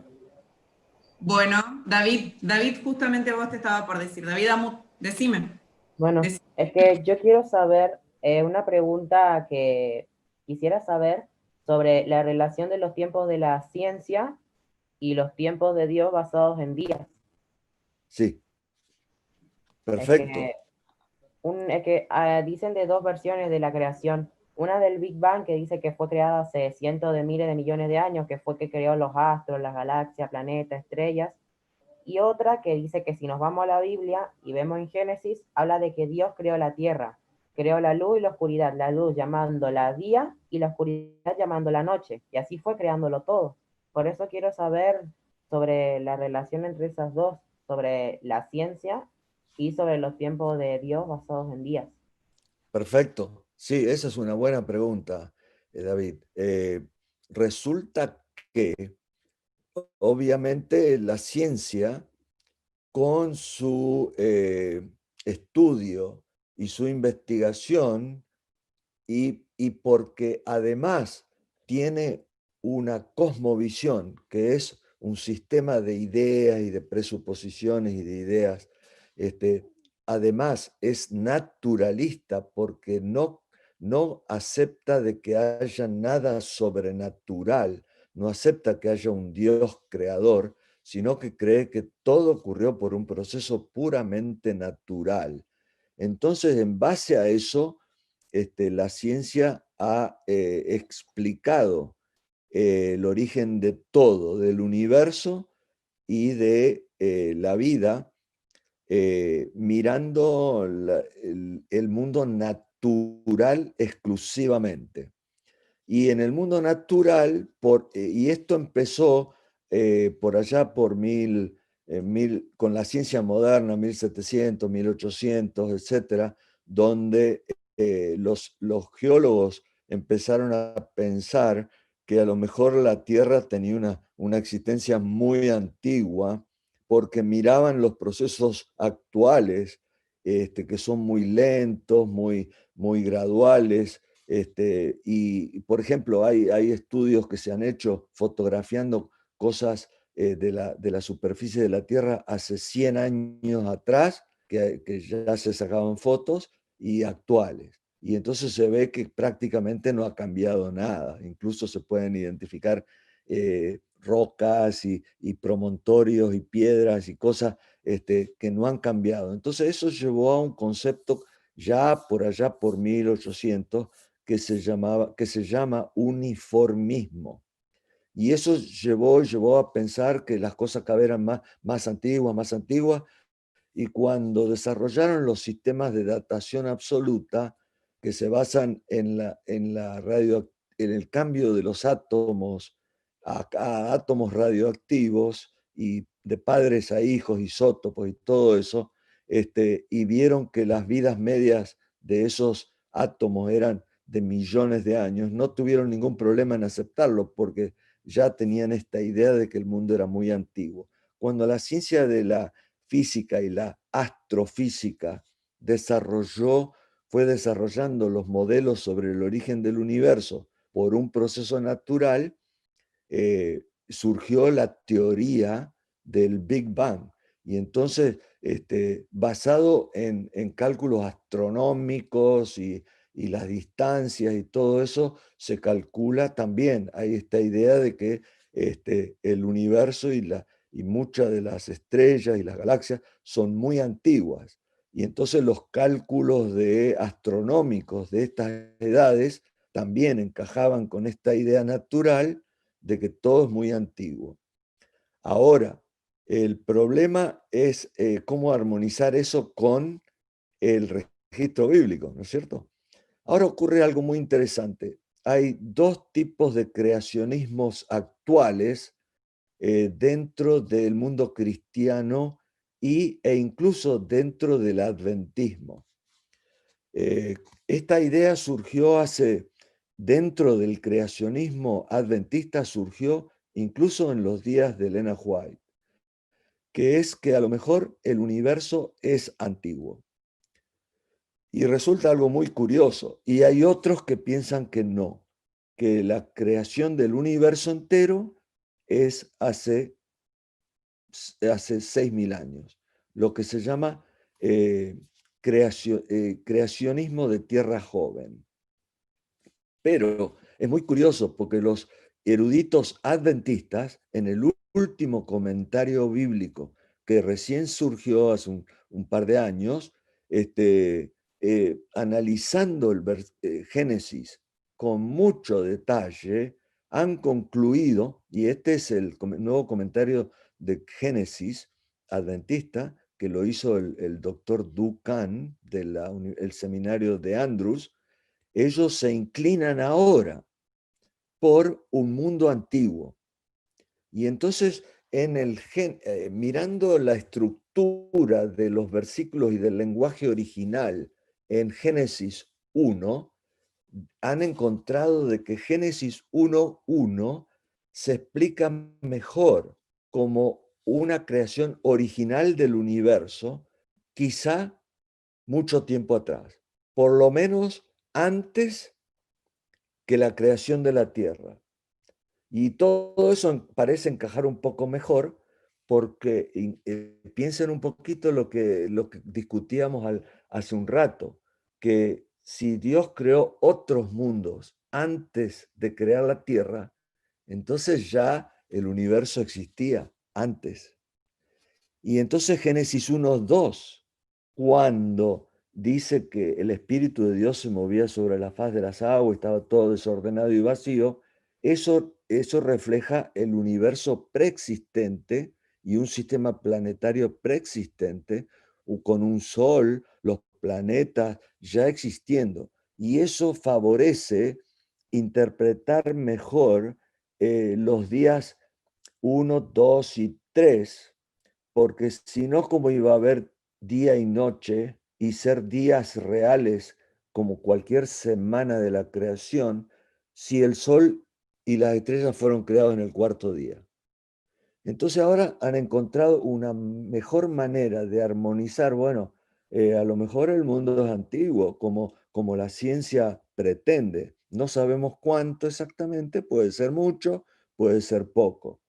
Bueno, David, justamente vos te estaba por decir. David, decime. Bueno, es que yo quiero saber, una pregunta que quisiera saber sobre la relación de los tiempos de la ciencia y los tiempos de Dios basados en días. Sí. Perfecto. Es que dicen de dos versiones de la creación. Una del Big Bang, que dice que fue creada hace cientos de miles de millones de años, que fue que creó los astros, las galaxias, planetas, estrellas. Y otra que dice que si nos vamos a la Biblia y vemos en Génesis, habla de que Dios creó la tierra, creó la luz y la oscuridad, la luz llamándola día y la oscuridad llamándola noche, y así fue creándolo todo. Por eso quiero saber sobre la relación entre esas dos, sobre la ciencia y sobre los tiempos de Dios basados en días. Perfecto. Sí, esa es una buena pregunta, David. Resulta que, obviamente, la ciencia, con su estudio y su investigación, y porque además tiene una cosmovisión, que es un sistema de ideas y de presuposiciones y de ideas, además es naturalista porque no acepta de que haya nada sobrenatural, no acepta que haya un Dios creador, sino que cree que todo ocurrió por un proceso puramente natural. Entonces, en base a eso, la ciencia ha explicado el origen de todo, del universo y de la vida, mirando el mundo natural exclusivamente. Y en el mundo natural, y esto empezó por allá por con la ciencia moderna, 1700, 1800, etcétera, donde los geólogos empezaron a pensar que a lo mejor la Tierra tenía una existencia muy antigua, porque miraban los procesos actuales, que son muy lentos, muy graduales. Y, por ejemplo, hay estudios que se han hecho fotografiando cosas de la superficie de la Tierra hace 100 años atrás, que ya se sacaban fotos, y actuales. Y entonces se ve que prácticamente no ha cambiado nada. Incluso se pueden identificar rocas y promontorios y piedras y cosas que no han cambiado. Entonces eso llevó a un concepto ya por allá por 1800 que se llama uniformismo. Y eso llevó a pensar que las cosas cada vez eran más antiguas, y cuando desarrollaron los sistemas de datación absoluta, que se basan en el cambio de los átomos a átomos radioactivos, y de padres a hijos, isótopos y todo eso, y vieron que las vidas medias de esos átomos eran de millones de años, no tuvieron ningún problema en aceptarlo, porque ya tenían esta idea de que el mundo era muy antiguo. Cuando la ciencia de la física y la astrofísica fue desarrollando los modelos sobre el origen del universo por un proceso natural, surgió la teoría del Big Bang. Y entonces, basado en cálculos astronómicos y las distancias y todo eso, se calcula también, hay esta idea de que el universo y muchas de las estrellas y las galaxias son muy antiguas. Y entonces los cálculos astronómicos de estas edades también encajaban con esta idea natural de que todo es muy antiguo. Ahora, el problema es cómo armonizar eso con el registro bíblico, ¿no es cierto? Ahora ocurre algo muy interesante. Hay dos tipos de creacionismos actuales dentro del mundo cristiano e incluso dentro del adventismo. Esta idea surgió dentro del creacionismo adventista, surgió incluso en los días de Elena White, que es que a lo mejor el universo es antiguo. Y resulta algo muy curioso. Y hay otros que piensan que no, que la creación del universo entero es hace 6.000 años, lo que se llama creacionismo de tierra joven. Pero es muy curioso porque los eruditos adventistas, en el último comentario bíblico que recién surgió hace un par de años, analizando el Génesis con mucho detalle, han concluido, y este es el nuevo comentario de Génesis adventista, que lo hizo el doctor Duncan del seminario de Andrews. Ellos se inclinan ahora por un mundo antiguo. Y entonces, mirando la estructura de los versículos y del lenguaje original en Génesis 1, han encontrado de que Génesis 1:1 se explica mejor como una creación original del universo, quizá mucho tiempo atrás, por lo menos antes que la creación de la tierra. Y todo eso parece encajar un poco mejor porque piensen un poquito lo que discutíamos hace un rato, que si Dios creó otros mundos antes de crear la tierra, entonces ya el universo existía antes. Y entonces Génesis 1:2, cuando dice que el Espíritu de Dios se movía sobre la faz de las aguas, estaba todo desordenado y vacío, eso refleja el universo preexistente y un sistema planetario preexistente, con un sol, los planetas ya existiendo. Y eso favorece interpretar mejor los días 1, 2 y 3, porque si no, ¿cómo iba a haber día y noche y ser días reales como cualquier semana de la creación si el sol y las estrellas fueron creados en el cuarto día? Entonces ahora han encontrado una mejor manera de armonizar. Bueno, a lo mejor el mundo es antiguo, como la ciencia pretende. No sabemos cuánto exactamente, puede ser mucho, puede ser poco.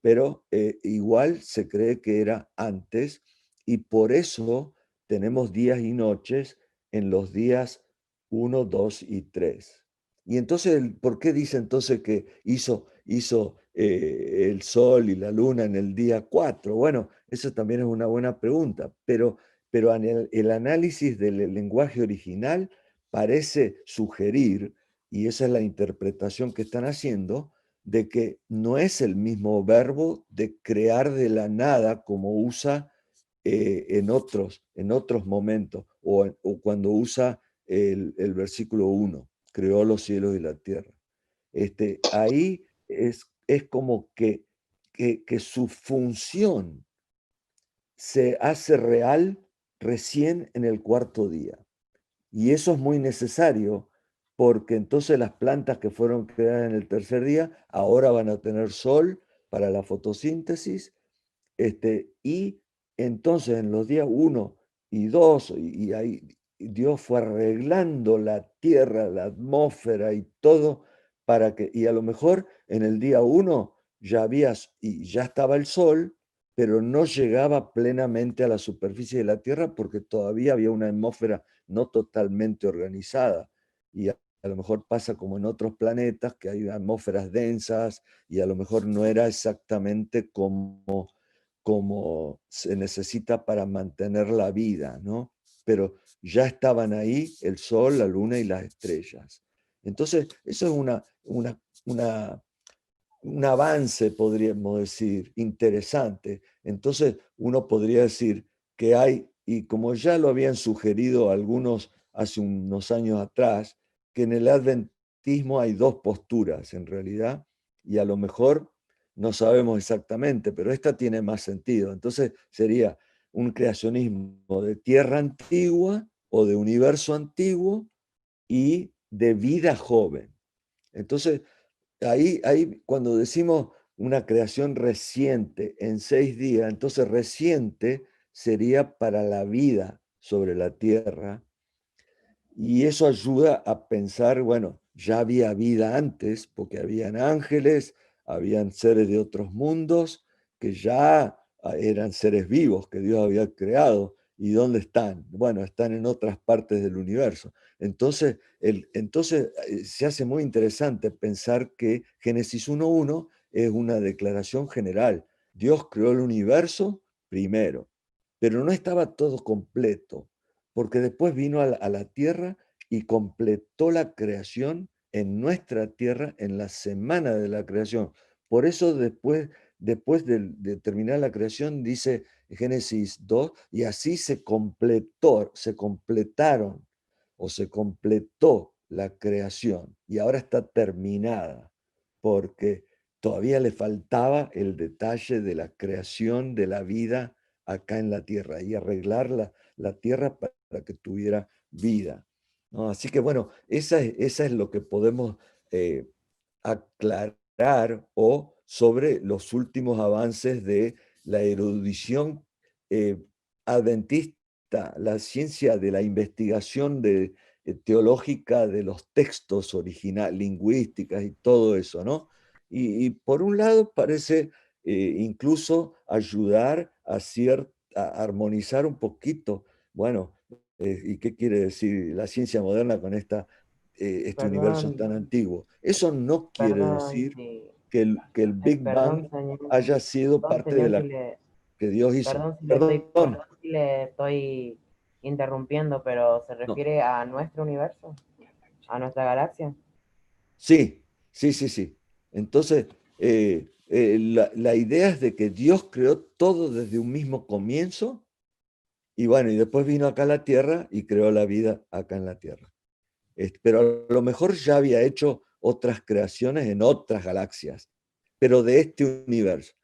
Pero igual se cree que era antes, y por eso tenemos días y noches en los días 1, 2 y 3. Y entonces, ¿por qué dice entonces que hizo el sol y la luna en el día 4? Bueno, eso también es una buena pregunta, pero el análisis del lenguaje original parece sugerir, y esa es la interpretación que están haciendo, de que no es el mismo verbo de crear de la nada como usa en otros momentos, o cuando usa el versículo 1, creó los cielos y la tierra. Ahí es como que su función se hace real recién en el cuarto día. Y eso es muy necesario, porque entonces las plantas que fueron creadas en el tercer día ahora van a tener sol para la fotosíntesis, y entonces en los días 1 y 2, y ahí Dios fue arreglando la tierra, la atmósfera y todo, y a lo mejor en el día 1 ya estaba el sol, pero no llegaba plenamente a la superficie de la tierra porque todavía había una atmósfera no totalmente organizada. Y a lo mejor pasa como en otros planetas, que hay atmósferas densas y a lo mejor no era exactamente como se necesita para mantener la vida, ¿no? Pero ya estaban ahí el sol, la luna y las estrellas. Entonces, eso es un avance, podríamos decir, interesante. Entonces, uno podría decir que hay, y como ya lo habían sugerido algunos hace unos años atrás, que en el adventismo hay dos posturas en realidad, y a lo mejor no sabemos exactamente, pero esta tiene más sentido. Entonces sería un creacionismo de tierra antigua o de universo antiguo y de vida joven. Entonces, ahí cuando decimos una creación reciente en 6 días, entonces reciente sería para la vida sobre la tierra, y eso ayuda a pensar, bueno, ya había vida antes, porque habían ángeles, habían seres de otros mundos, que ya eran seres vivos que Dios había creado. ¿Y dónde están? Bueno, están en otras partes del universo. Entonces, se hace muy interesante pensar que Génesis 1.1 es una declaración general. Dios creó el universo primero, pero no estaba todo completo, porque después vino a la tierra y completó la creación en nuestra tierra en la semana de la creación. Por eso después de terminar la creación, dice Génesis 2, y así se completó, se completaron o se completó la creación, y ahora está terminada, porque todavía le faltaba el detalle de la creación de la vida acá en la tierra y arreglar la tierra para que tuviera vida, ¿no? Así que bueno, esa es lo que podemos aclarar o sobre los últimos avances de la erudición adventista, la ciencia de la investigación teológica de los textos originales, lingüísticas y todo eso, ¿no? Y por un lado parece incluso ayudar a armonizar un poquito, bueno, ¿y qué quiere decir la ciencia moderna con este universo tan antiguo? Eso no quiere decir sí. que el Big Perdón, Bang señor, haya sido perdón, parte de señor, la que Dios hizo. perdón Perdón, si le estoy interrumpiendo, pero ¿se no. refiere a nuestro universo? ¿A nuestra galaxia? Sí. Entonces, la idea es de que Dios creó todo desde un mismo comienzo, y bueno, y después vino acá a la Tierra y creó la vida acá en la Tierra. Pero a lo mejor ya había hecho otras creaciones en otras galaxias, pero de este universo.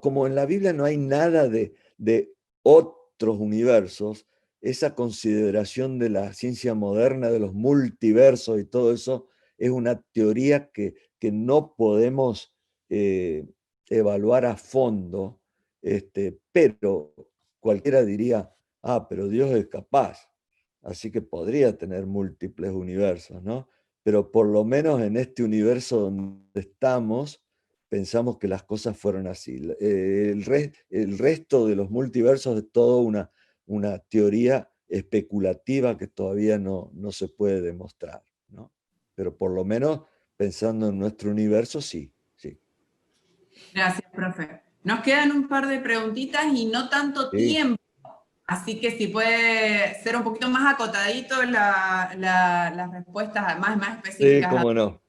Como en la Biblia no hay nada de otros universos, esa consideración de la ciencia moderna, de los multiversos y todo eso, es una teoría que no podemos evaluar a fondo, pero cualquiera diría, pero Dios es capaz. Así que podría tener múltiples universos, ¿no? Pero por lo menos en este universo donde estamos, pensamos que las cosas fueron así. El resto de los multiversos es toda una teoría especulativa que todavía no se puede demostrar, ¿no? Pero por lo menos pensando en nuestro universo, sí. Gracias, profe. Nos quedan un par de preguntitas y no tanto tiempo. Así que si puede ser un poquito más acotadito las respuestas más específicas. Sí, cómo no.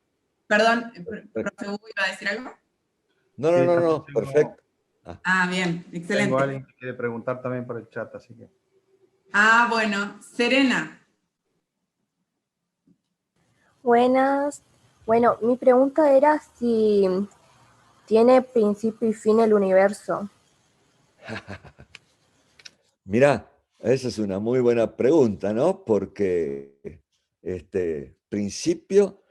Perdón, profe, ¿iba a decir algo? No, perfecto. Bien, excelente. Tengo a alguien que quiere preguntar también por el chat, así que... Bueno, Serena. Buenas. Bueno, mi pregunta era si tiene principio y fin el universo. Mirá, esa es una muy buena pregunta, ¿no? Porque principio,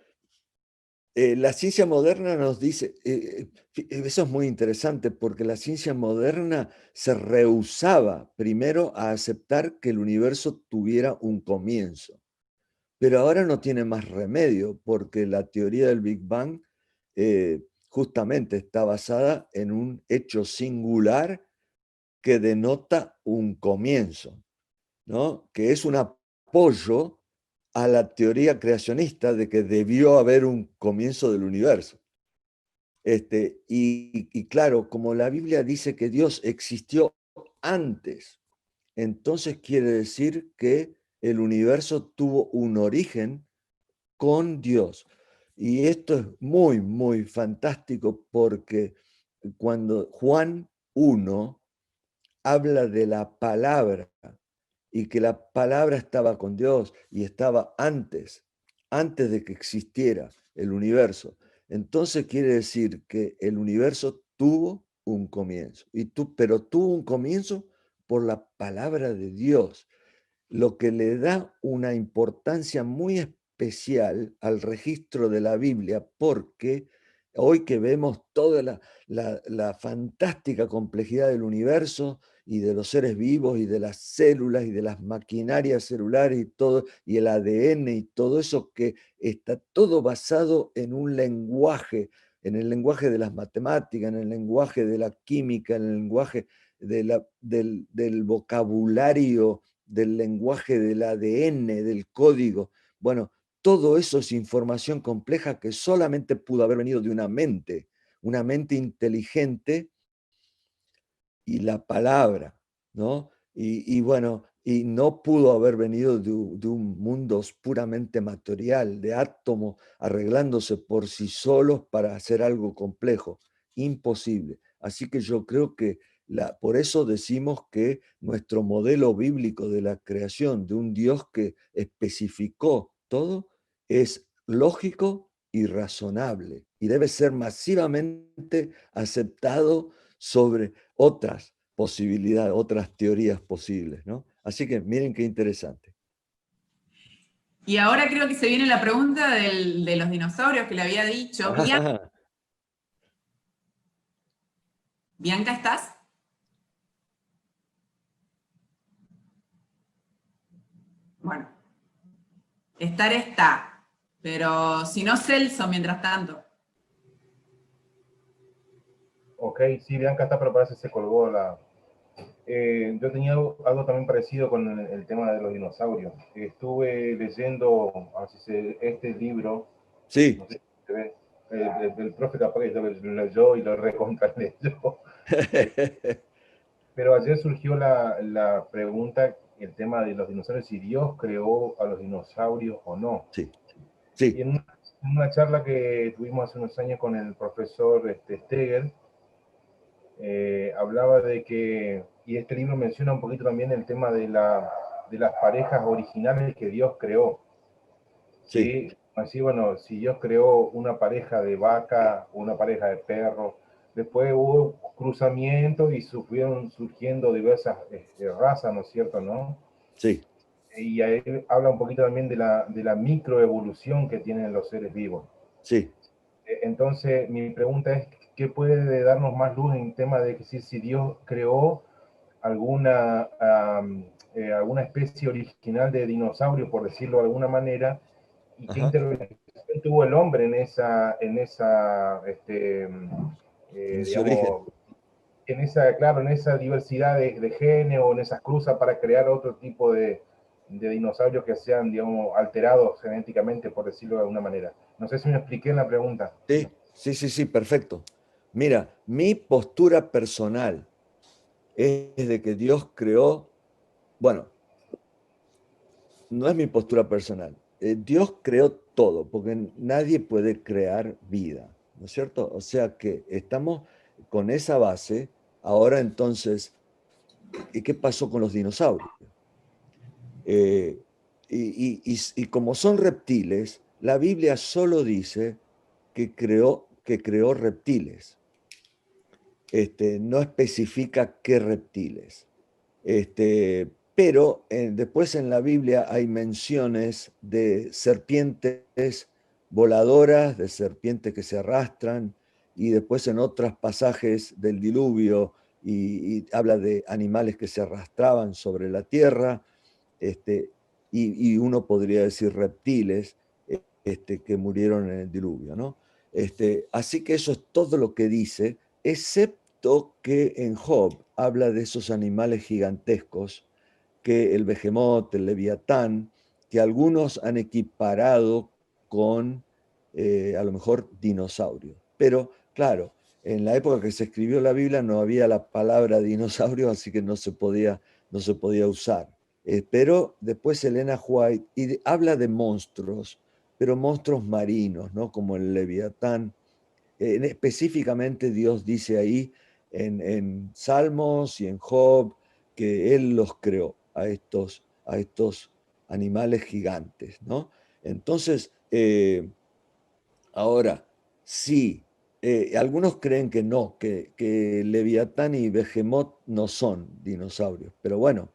la ciencia moderna nos dice, eso es muy interesante, porque la ciencia moderna se rehusaba primero a aceptar que el universo tuviera un comienzo, pero ahora no tiene más remedio, porque la teoría del Big Bang justamente está basada en un hecho singular que denota un comienzo, ¿no? Que es un apoyo a la teoría creacionista de que debió haber un comienzo del universo. Y claro, como la Biblia dice que Dios existió antes, entonces quiere decir que el universo tuvo un origen con Dios. Y esto es muy, muy fantástico, porque cuando Juan 1 habla de la palabra y que la palabra estaba con Dios y estaba antes de que existiera el universo, entonces quiere decir que el universo tuvo un comienzo, pero tuvo un comienzo por la palabra de Dios. lo que le da una importancia muy especial al registro de la Biblia, porque hoy que vemos toda la fantástica complejidad del universo y de los seres vivos y de las células y de las maquinarias celulares y todo, y el ADN y todo eso, que está todo basado en un lenguaje, en el lenguaje de las matemáticas, en el lenguaje de la química, en el lenguaje del vocabulario, del lenguaje del ADN, del código. Bueno, todo eso es información compleja que solamente pudo haber venido de una mente inteligente, y la palabra, ¿no? Y bueno, y no pudo haber venido de un mundo puramente material, de átomos arreglándose por sí solos para hacer algo complejo. Imposible. Así que yo creo que por eso decimos que nuestro modelo bíblico de la creación de un Dios que especificó todo es lógico y razonable y debe ser masivamente aceptado sobre otras posibilidades, otras teorías posibles, ¿no? Así que miren qué interesante. Y ahora creo que se viene la pregunta de los dinosaurios que le había dicho. Bianca, ¿estás? Bueno, estar está, pero si no, Celso, mientras tanto. Ok, sí, Bianca está, pero parece que se colgó la... yo tenía algo también parecido con el tema de los dinosaurios. Estuve leyendo este libro, sí. No sé si se ve, el profe capaz que lo leyó y lo recontra leyó. Pero ayer surgió la pregunta, el tema de los dinosaurios, si Dios creó a los dinosaurios o no. Sí, sí. Y en una charla que tuvimos hace unos años con el profesor Steger, hablaba de que, y este libro menciona un poquito también el tema de las parejas originales que Dios creó. ¿Sí? Así, bueno, si Dios creó una pareja de vaca, una pareja de perro, después hubo cruzamiento y fueron surgiendo diversas razas, ¿no es cierto? ¿No? Sí. Y ahí habla un poquito también de la microevolución que tienen los seres vivos. Sí. Entonces, mi pregunta es, ¿qué puede darnos más luz en tema de que si Dios creó alguna especie original de dinosaurio, por decirlo de alguna manera, y qué intervención tuvo el hombre en esa claro, en esa diversidad de genes o en esas cruzas para crear otro tipo de dinosaurios que sean, digamos, alterados genéticamente, por decirlo de alguna manera. No sé si me expliqué en la pregunta. Sí, perfecto. Mira, mi postura personal es de que Dios creó, bueno, no es mi postura personal, Dios creó todo, porque nadie puede crear vida, ¿no es cierto? O sea que estamos con esa base. Ahora entonces, ¿y qué pasó con los dinosaurios? Y como son reptiles, la Biblia solo dice que creó reptiles. No especifica qué reptiles. Pero después en la Biblia hay menciones de serpientes voladoras, de serpientes que se arrastran, y después en otros pasajes del diluvio y habla de animales que se arrastraban sobre la tierra, y uno podría decir reptiles que murieron en el diluvio, ¿no? Así que eso es todo lo que dice, excepto que en Job habla de esos animales gigantescos, que el Behemoth, el Leviatán, que algunos han equiparado con a lo mejor dinosaurios. Pero claro, en la época que se escribió la Biblia no había la palabra dinosaurio, así que no se podía usar. Pero después Elena White habla de monstruos, pero monstruos marinos, ¿no? Como el Leviatán. Específicamente Dios dice ahí en Salmos y en Job que Él los creó a estos animales gigantes, ¿no? Entonces, ahora, sí, algunos creen que no, que Leviatán y Behemoth no son dinosaurios, pero bueno,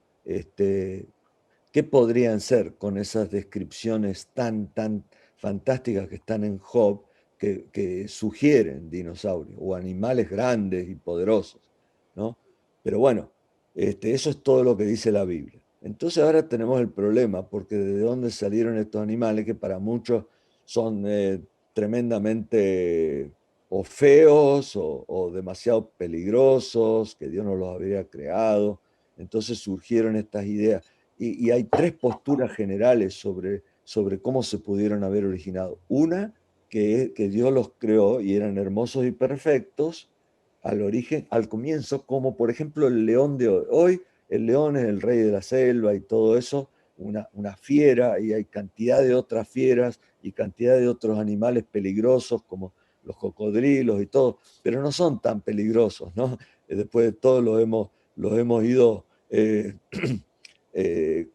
¿qué podrían ser con esas descripciones tan fantásticas que están en Job, que sugieren dinosaurios o animales grandes y poderosos, ¿no? Pero bueno, eso es todo lo que dice la Biblia. Entonces ahora tenemos el problema, porque de dónde salieron estos animales que para muchos son tremendamente o feos o demasiado peligrosos, que Dios no los habría creado. Entonces surgieron estas ideas. Y hay tres posturas generales sobre cómo se pudieron haber originado. Una, que Dios los creó y eran hermosos y perfectos al origen, al comienzo, como por ejemplo el león de hoy. Hoy el león es el rey de la selva y todo eso, una fiera, y hay cantidad de otras fieras y cantidad de otros animales peligrosos como los cocodrilos y todo, pero no son tan peligrosos, ¿no? Después de todo los hemos ido...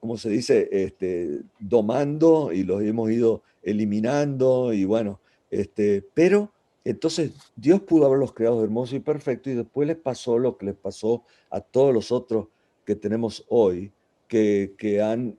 ¿cómo se dice? Domando, y los hemos ido eliminando, y bueno, pero entonces Dios pudo haberlos creado hermosos y perfectos, y después les pasó lo que les pasó a todos los otros que tenemos hoy, que han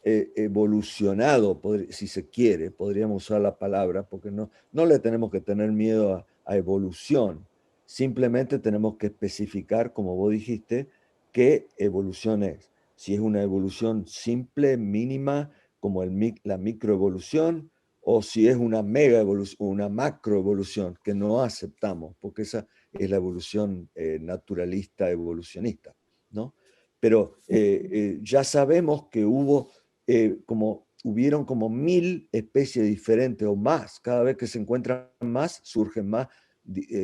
evolucionado, si se quiere, podríamos usar la palabra, porque no le tenemos que tener miedo a evolución, simplemente tenemos que especificar, como vos dijiste, qué evolución es. Si es una evolución simple, mínima, como la microevolución, o si es una mega evolución, una macroevolución, que no aceptamos, porque esa es la evolución naturalista, evolucionista, ¿no? Pero ya sabemos que hubieron como 1000 especies diferentes o más. Cada vez que se encuentran más, surgen más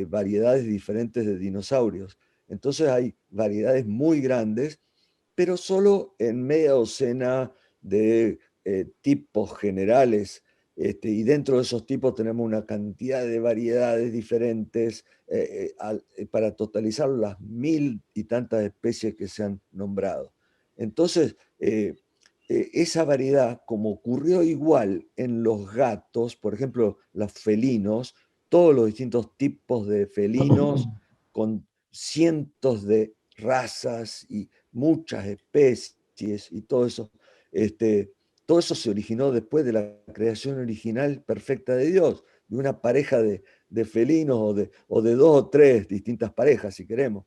variedades diferentes de dinosaurios. Entonces hay variedades muy grandes, pero solo en media docena de tipos generales, y dentro de esos tipos tenemos una cantidad de variedades diferentes para totalizar las 1000 y tantas especies que se han nombrado. Entonces, esa variedad, como ocurrió igual en los gatos, por ejemplo, los felinos, todos los distintos tipos de felinos con cientos de razas y muchas especies y todo eso se originó después de la creación original perfecta de Dios, de una pareja de felinos o de 2 o 3 distintas parejas, si queremos.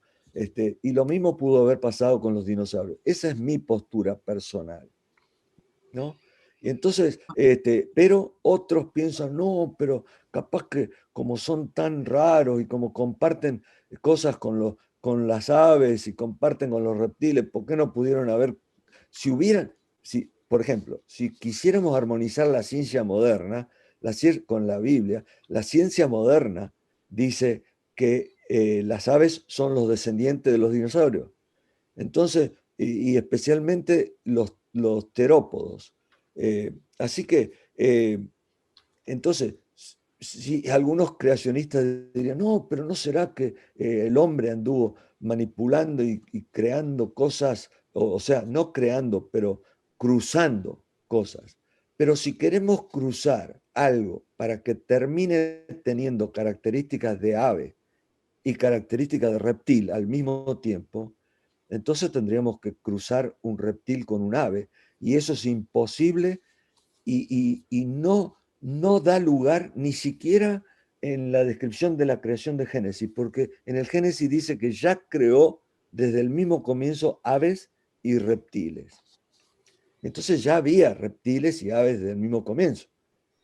Y lo mismo pudo haber pasado con los dinosaurios. Esa es mi postura personal, ¿no? Y entonces, pero otros piensan, no, pero capaz que como son tan raros y como comparten cosas con las aves y comparten con los reptiles, ¿por qué no pudieron haber, por ejemplo, si quisiéramos armonizar la ciencia moderna con la Biblia, la ciencia moderna dice que las aves son los descendientes de los dinosaurios. Entonces, y especialmente los terópodos. Así que, entonces, si algunos creacionistas dirían, no, pero ¿no será que el hombre anduvo manipulando y creando cosas, o sea, no creando, pero cruzando cosas? Pero si queremos cruzar algo para que termine teniendo características de ave y características de reptil al mismo tiempo, entonces tendríamos que cruzar un reptil con un ave, y eso es imposible y no da lugar ni siquiera en la descripción de la creación de Génesis, porque en el Génesis dice que ya creó desde el mismo comienzo aves y reptiles. Entonces ya había reptiles y aves desde el mismo comienzo,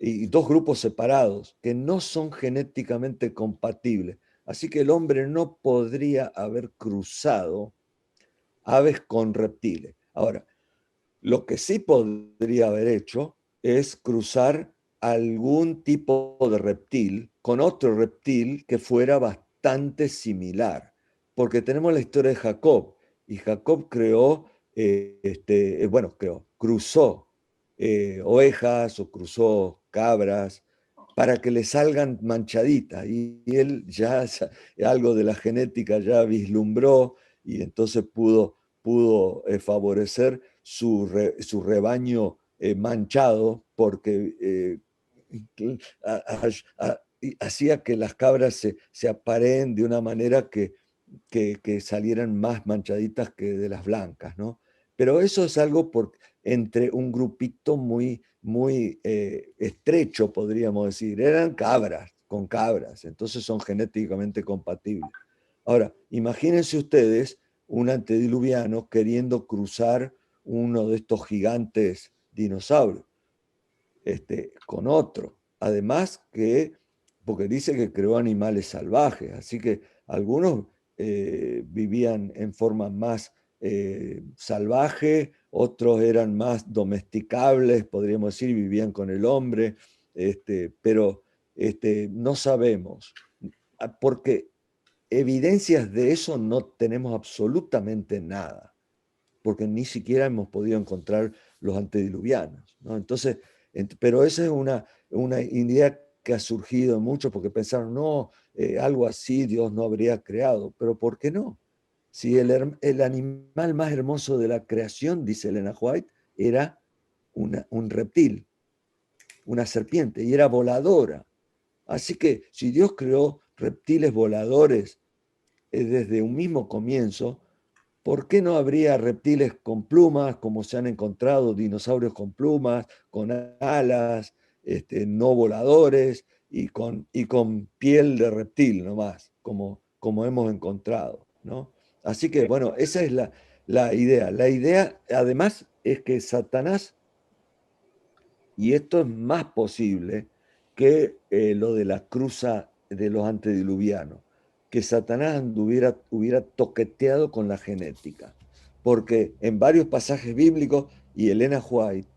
y 2 grupos separados que no son genéticamente compatibles. Así que el hombre no podría haber cruzado aves con reptiles. Ahora, lo que sí podría haber hecho es cruzar algún tipo de reptil con otro reptil que fuera bastante similar, porque tenemos la historia de Jacob, y Jacob cruzó ovejas o cruzó cabras para que le salgan manchaditas, y él ya algo de la genética ya vislumbró, y entonces pudo favorecer su rebaño manchado, porque hacía que las cabras se apareen de una manera que salieran más manchaditas que de las blancas, ¿no? pero eso es algo entre un grupito muy estrecho, podríamos decir. Eran cabras, con cabras, entonces son genéticamente compatibles. Ahora, imagínense ustedes un antediluviano queriendo cruzar uno de estos gigantes dinosaurios con otro. Además porque dice que creó animales salvajes, así que algunos vivían en forma más salvaje, otros eran más domesticables, podríamos decir, vivían con el hombre, pero no sabemos, porque evidencias de eso no tenemos absolutamente nada, porque ni siquiera hemos podido encontrar los antediluvianos, ¿no? Entonces, pero esa es una idea que ha surgido mucho porque pensaron, no, algo así Dios no habría creado, pero ¿por qué no? Si el animal más hermoso de la creación, dice Elena White, era un reptil, una serpiente, y era voladora. Así que si Dios creó reptiles voladores desde un mismo comienzo, ¿por qué no habría reptiles con plumas, como se han encontrado dinosaurios con plumas, con alas, no voladores y con piel de reptil nomás, como hemos encontrado, ¿no? Así que, bueno, esa es la idea. La idea, además, es que Satanás, y esto es más posible que lo de la cruza de los antediluvianos, que Satanás hubiera toqueteado con la genética. Porque en varios pasajes bíblicos, y Elena White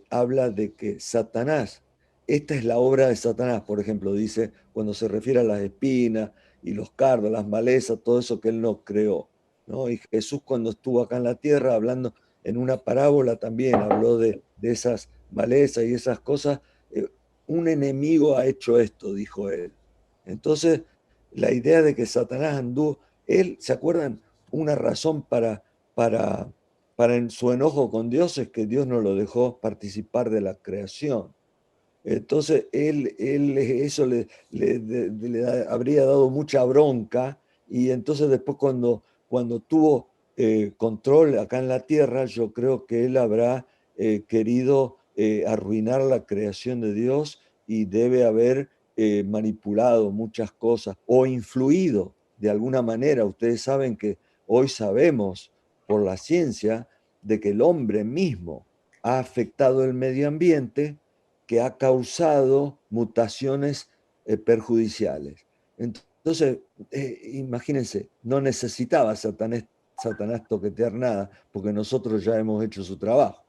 habla de que Satanás, esta es la obra de Satanás, por ejemplo, dice, cuando se refiere a las espinas y los cardos, las malezas, todo eso que él no creó, ¿no? Y Jesús cuando estuvo acá en la tierra hablando en una parábola también habló de esas malezas y esas cosas. Un enemigo ha hecho esto, dijo él. Entonces, la idea de que Satanás anduvo, ¿se acuerdan? Una razón para en su enojo con Dios es que Dios no lo dejó participar de la creación. Entonces, eso le habría dado mucha bronca, y entonces después cuando tuvo control acá en la tierra, yo creo que él habrá querido arruinar la creación de Dios y debe haber manipulado muchas cosas o influido de alguna manera. Ustedes saben que hoy sabemos por la ciencia de que el hombre mismo ha afectado el medio ambiente, que ha causado mutaciones perjudiciales. Entonces, imagínense, no necesitaba Satanás toquetear nada, porque nosotros ya hemos hecho su trabajo.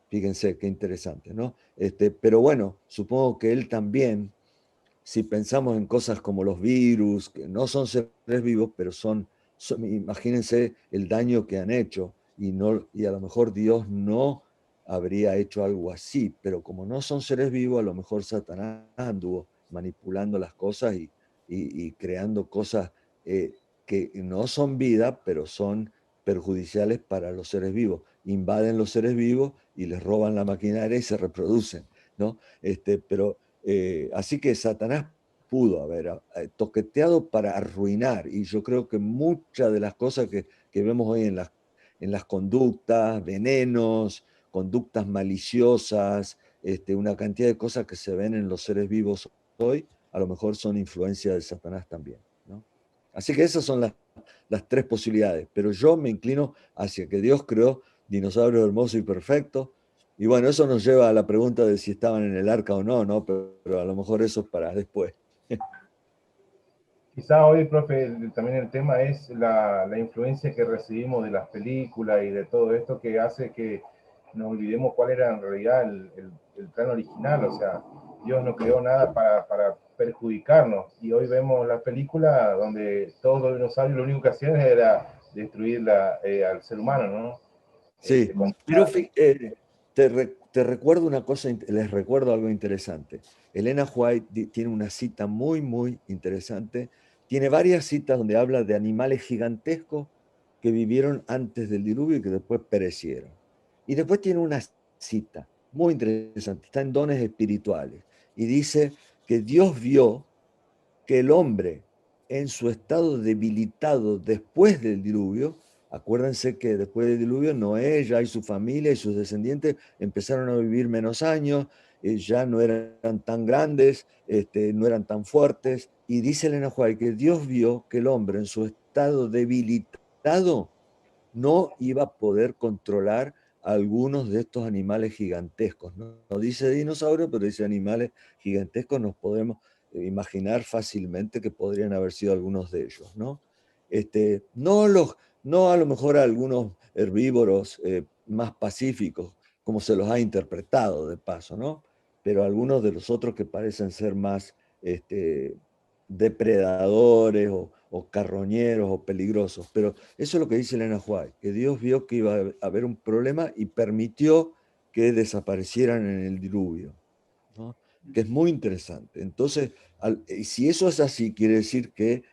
Fíjense qué interesante, ¿no? Pero bueno, supongo que él también, si pensamos en cosas como los virus, que no son seres vivos, pero imagínense el daño que han hecho, y a lo mejor Dios no habría hecho algo así, pero como no son seres vivos, a lo mejor Satanás anduvo manipulando las cosas y creando cosas que no son vida, pero son perjudiciales para los seres vivos. Invaden los seres vivos y les roban la maquinaria y se reproducen, ¿no? Así que Satanás pudo haber toqueteado para arruinar, y yo creo que muchas de las cosas que vemos hoy en las conductas, venenos, conductas maliciosas, una cantidad de cosas que se ven en los seres vivos hoy, a lo mejor son influencia de Satanás también, ¿no? Así que esas son las tres posibilidades, pero yo me inclino hacia que Dios creó dinosaurios hermosos y perfectos, y bueno, eso nos lleva a la pregunta de si estaban en el arca o no, ¿no? Pero a lo mejor eso es para después. Quizá hoy, profe, también el tema es la influencia que recibimos de las películas y de todo esto, que hace que nos olvidemos cuál era en realidad el plan original. O sea, Dios no creó nada para perjudicarnos, y hoy vemos las películas donde todos los dinosaurios lo único que hacían era destruir al ser humano, ¿no? Sí, pero te recuerdo una cosa, les recuerdo algo interesante. Elena White tiene una cita muy, muy interesante. Tiene varias citas donde habla de animales gigantescos que vivieron antes del diluvio y que después perecieron. Y después tiene una cita muy interesante, está en Dones Espirituales, y dice que Dios vio que el hombre, en su estado debilitado después del diluvio, Acuérdense que después del diluvio Noé ya y su familia y sus descendientes empezaron a vivir menos años, ya no eran tan grandes, no eran tan fuertes. Y dice Elena White que Dios vio que el hombre en su estado debilitado no iba a poder controlar algunos de estos animales gigantescos. No dice dinosaurios, pero dice animales gigantescos. Nos podemos imaginar fácilmente que podrían haber sido algunos de ellos, ¿no? No a lo mejor a algunos herbívoros más pacíficos, como se los ha interpretado de paso, ¿no? Pero algunos de los otros que parecen ser más depredadores o carroñeros o peligrosos. Pero eso es lo que dice Elena White, que Dios vio que iba a haber un problema y permitió que desaparecieran en el diluvio, ¿no? Que es muy interesante. Entonces, si eso es así, quiere decir que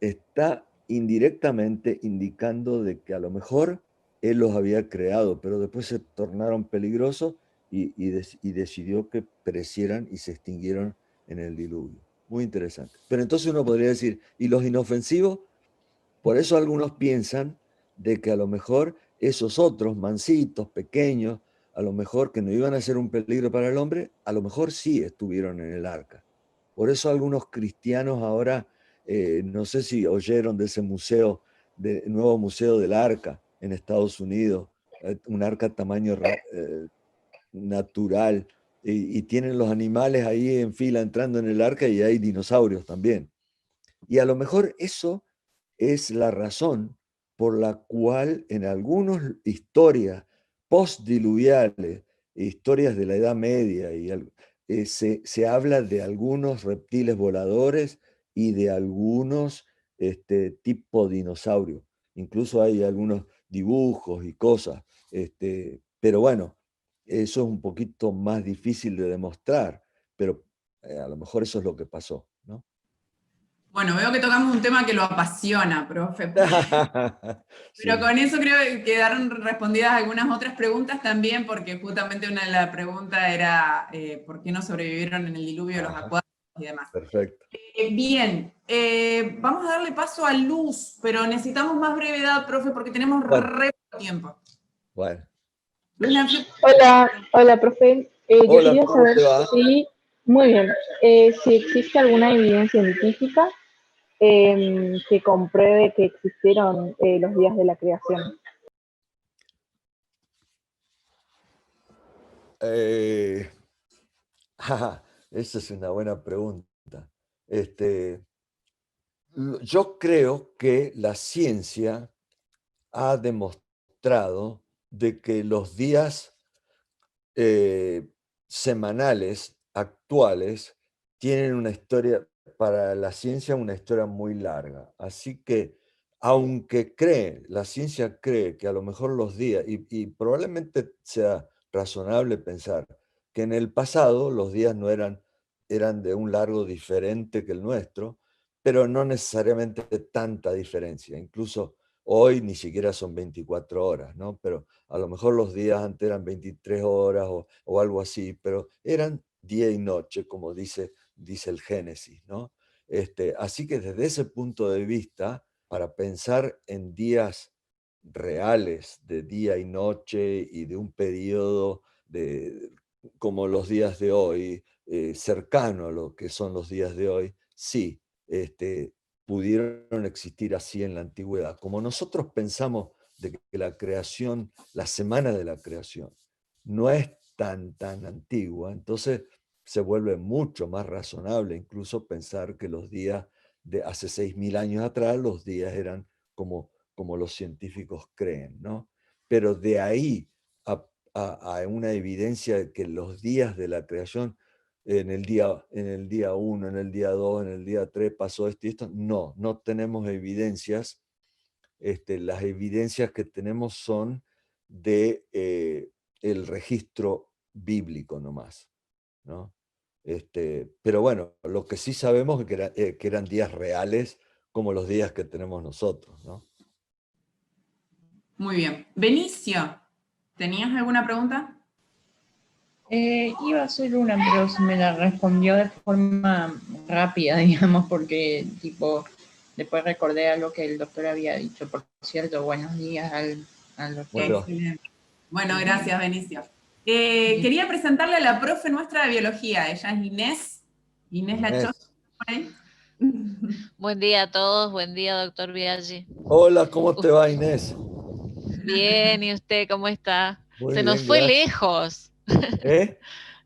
está indirectamente indicando de que a lo mejor él los había creado, pero después se tornaron peligrosos y decidió que perecieran y se extinguieron en el diluvio. Muy interesante. Pero entonces uno podría decir, ¿y los inofensivos? Por eso algunos piensan de que a lo mejor esos otros mansitos, pequeños, a lo mejor que no iban a ser un peligro para el hombre, a lo mejor sí estuvieron en el arca. Por eso algunos cristianos ahora, no sé si oyeron de ese museo, nuevo museo del arca en Estados Unidos, un arca tamaño natural, y tienen los animales ahí en fila entrando en el arca y hay dinosaurios también. Y a lo mejor eso es la razón por la cual en algunas historias postdiluviales, historias de la Edad Media, se habla de algunos reptiles voladores y de algunos tipo dinosaurios. Incluso hay algunos dibujos y cosas. Pero bueno, eso es un poquito más difícil de demostrar, pero a lo mejor eso es lo que pasó, ¿no? Bueno, veo que tocamos un tema que lo apasiona, profe. Pero con eso creo que quedaron respondidas algunas otras preguntas también, porque justamente una de las preguntas era ¿por qué no sobrevivieron en el diluvio los acuáticos y demás? Perfecto. Bien, vamos a darle paso a Luz, pero necesitamos más brevedad, profe, porque tenemos re poco tiempo. Bueno. Hola, profe. Yo Hola, quería ¿cómo saber te va? si, muy bien, si existe alguna evidencia científica que compruebe que existieron los días de la creación. Esa es una buena pregunta. Yo creo que la ciencia ha demostrado de que los días semanales actuales tienen una historia, para la ciencia, una historia muy larga. Así que, aunque la ciencia cree que a lo mejor los días, y probablemente sea razonable pensar que en el pasado los días no eran de un largo diferente que el nuestro, pero no necesariamente tanta diferencia. Incluso hoy ni siquiera son 24 horas, ¿no? Pero a lo mejor los días antes eran 23 horas o algo así, pero eran día y noche, como dice el Génesis, ¿no? Así que desde ese punto de vista, para pensar en días reales de día y noche y de un periodo como los días de hoy, cercano a lo que son los días de hoy, sí, pudieron existir así en la antigüedad. Como nosotros pensamos de que la creación, la semana de la creación, no es tan antigua, entonces se vuelve mucho más razonable incluso pensar que los días de hace 6.000 años atrás, los días eran como los científicos creen, ¿no? Pero de ahí a una evidencia de que los días de la creación, en el día 1, en el día 2, en el día 3 pasó esto y esto, no tenemos evidencias. Las evidencias que tenemos son de el registro bíblico nomás, ¿no? Pero bueno, lo que sí sabemos es que eran días reales como los días que tenemos nosotros, ¿no? Muy bien. Benicio, ¿tenías alguna pregunta? Iba a hacer una, pero se me la respondió de forma rápida, digamos, porque tipo Después recordé algo que el doctor había dicho. Por cierto, buenos días al doctor. Excelente. Bueno, gracias, Benicio. Quería presentarle a la profe nuestra de biología. Ella es Inés Lachosa. Por ahí. Buen día a todos, buen día, doctor Biaggi. Hola, ¿cómo te va, Inés? Bien, ¿y usted cómo está? Muy Se nos bien, fue gracias. lejos.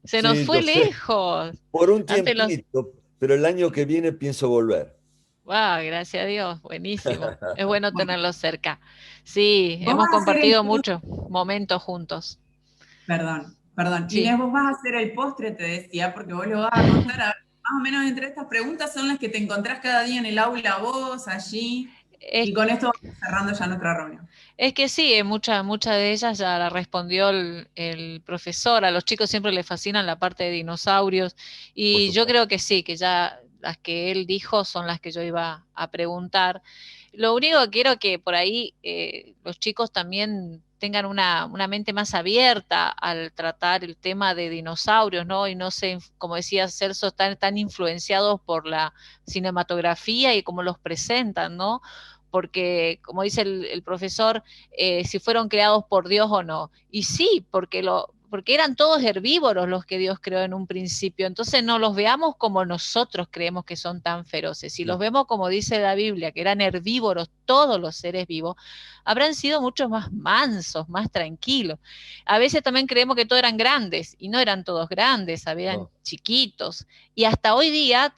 Se Sí, nos fue lo sé. lejos. Por un Antes los... tiempito, pero el año que viene pienso volver. Wow, gracias a Dios, buenísimo. Es bueno Bueno. tenerlos cerca. Sí, Vos hemos vas a hacer compartido el muchos momentos juntos. Perdón. Sí. Inés, vos vas a hacer el postre, te decía, porque vos lo vas a contar. A ver, más o menos entre estas preguntas son las que te encontrás cada día en el aula vos, allí. Y con esto vamos cerrando ya nuestra reunión. Es que sí, muchas de ellas ya la respondió el profesor. A los chicos siempre les fascinan la parte de dinosaurios. Y yo creo que sí, que ya las que él dijo son las que yo iba a preguntar. Lo único que quiero que por ahí los chicos también tengan una mente más abierta al tratar el tema de dinosaurios, ¿no? Y no se, como decía Celso, tan influenciados por la cinematografía y cómo los presentan, ¿no? Porque, como dice el profesor, si fueron creados por Dios o no. Y sí, porque eran todos herbívoros los que Dios creó en un principio. Entonces no los veamos como nosotros creemos que son tan feroces. Si los vemos como dice la Biblia, que eran herbívoros todos los seres vivos, habrán sido mucho más mansos, más tranquilos. A veces también creemos que todos eran grandes, y no eran todos grandes, habían chiquitos. Y hasta hoy día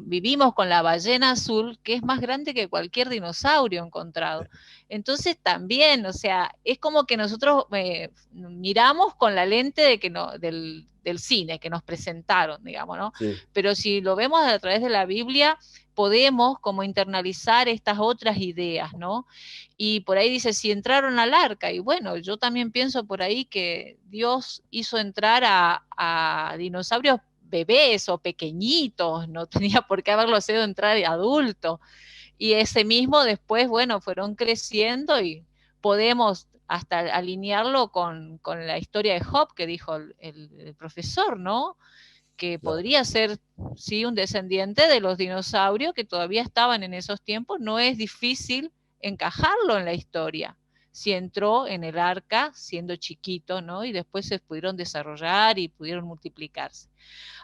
vivimos con la ballena azul, que es más grande que cualquier dinosaurio encontrado. Entonces también, o sea, es como que nosotros miramos con la lente del cine que nos presentaron, digamos, ¿no? Sí. Pero si lo vemos a través de la Biblia, podemos como internalizar estas otras ideas, ¿no? Y por ahí dice, si entraron al arca, y bueno, yo también pienso por ahí que Dios hizo entrar a dinosaurios bebés o pequeñitos, no tenía por qué haberlo sido entrar adulto. Y ese mismo después, bueno, fueron creciendo y podemos hasta alinearlo con la historia de Job que dijo el profesor, ¿no? Que podría ser, sí, un descendiente de los dinosaurios que todavía estaban en esos tiempos. No es difícil encajarlo en la historia. Si entró en el arca siendo chiquito, ¿no? Y después se pudieron desarrollar y pudieron multiplicarse.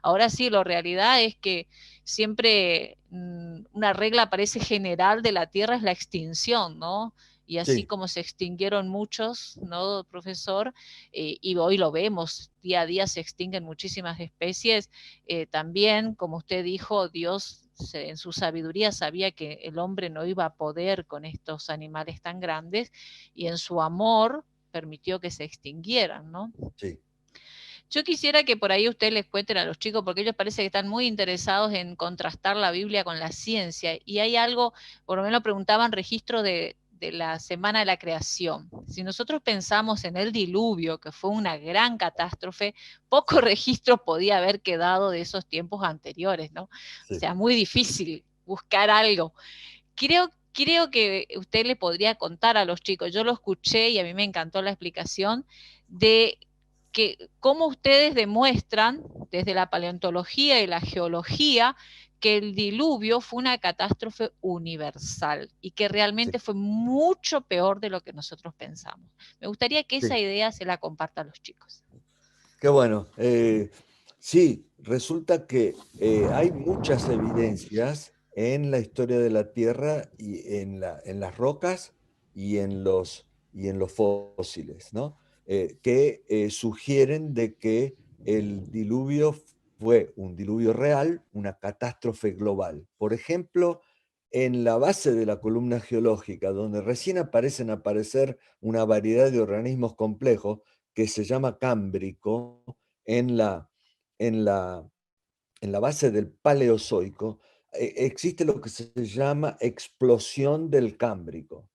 Ahora sí, la realidad es que siempre una regla parece general de la Tierra es la extinción, ¿no? Y así como se extinguieron muchos, ¿no, profesor? Y hoy lo vemos, día a día se extinguen muchísimas especies. También, como usted dijo, Dios en su sabiduría sabía que el hombre no iba a poder con estos animales tan grandes y en su amor permitió que se extinguieran, ¿no? Sí. Yo quisiera que por ahí ustedes les cuenten a los chicos, porque ellos parece que están muy interesados en contrastar la Biblia con la ciencia. Y hay algo, por lo menos preguntaban registro de la Semana de la Creación. Si nosotros pensamos en el diluvio, que fue una gran catástrofe, poco registro podía haber quedado de esos tiempos anteriores, ¿no? Sí. O sea, muy difícil buscar algo. Creo que usted le podría contar a los chicos, yo lo escuché y a mí me encantó la explicación de que cómo ustedes demuestran desde la paleontología y la geología que el diluvio fue una catástrofe universal y que realmente fue mucho peor de lo que nosotros pensamos. Me gustaría que esa idea se la comparta a los chicos. Qué bueno. Sí, resulta que hay muchas evidencias en la historia de la Tierra y en las rocas y en los fósiles, ¿no? Que sugieren de que el diluvio fue un diluvio real, una catástrofe global. Por ejemplo, en la base de la columna geológica, donde recién aparecer una variedad de organismos complejos que se llama cámbrico, en la base del Paleozoico, existe lo que se llama explosión del Cámbrico.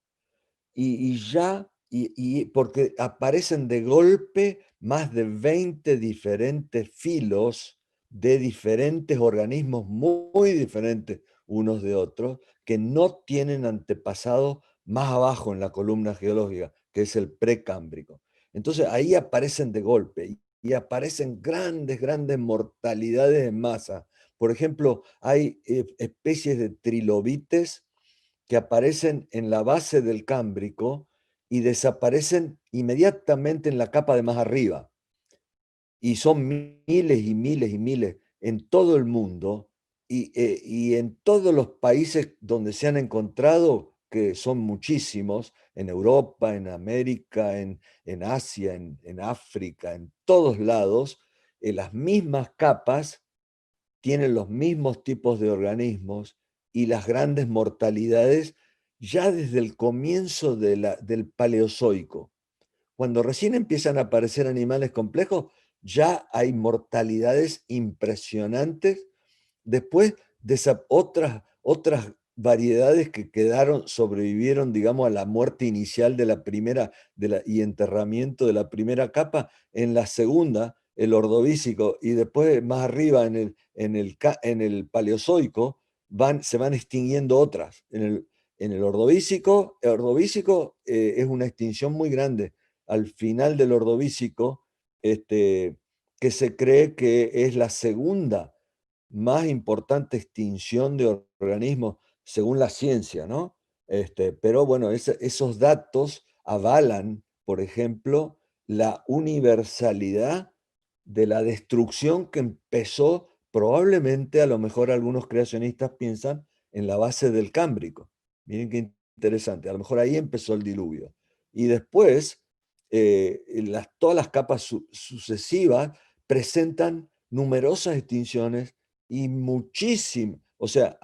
Y porque aparecen de golpe más de 20 diferentes filos de diferentes organismos muy diferentes unos de otros, que no tienen antepasados más abajo en la columna geológica, que es el precámbrico. Entonces ahí aparecen de golpe y aparecen grandes mortalidades en masa, Por ejemplo, hay especies de trilobites que aparecen en la base del Cámbrico y desaparecen inmediatamente en la capa de más arriba. Y son miles y miles y miles en todo el mundo y en todos los países donde se han encontrado, que son muchísimos, en Europa, en América, en Asia, en África, en todos lados, las mismas capas tienen los mismos tipos de organismos y las grandes mortalidades ya desde el comienzo del Paleozoico. Cuando recién empiezan a aparecer animales complejos, ya hay mortalidades impresionantes. Después de otras variedades que sobrevivieron, digamos, a la muerte inicial de la primera y enterramiento de la primera capa, en la segunda, el Ordovícico, y después más arriba en el Paleozoico, se van extinguiendo otras. En el Ordovícico, es una extinción muy grande. Al final del Ordovícico, que se cree que es la segunda más importante extinción de organismos según la ciencia, ¿no? Pero bueno, esos datos avalan, por ejemplo, la universalidad de la destrucción que empezó probablemente, a lo mejor algunos creacionistas piensan, en la base del Cámbrico. Miren qué interesante, a lo mejor ahí empezó el diluvio. Y después, todas las capas sucesivas presentan numerosas extinciones y muchísimas, o sea,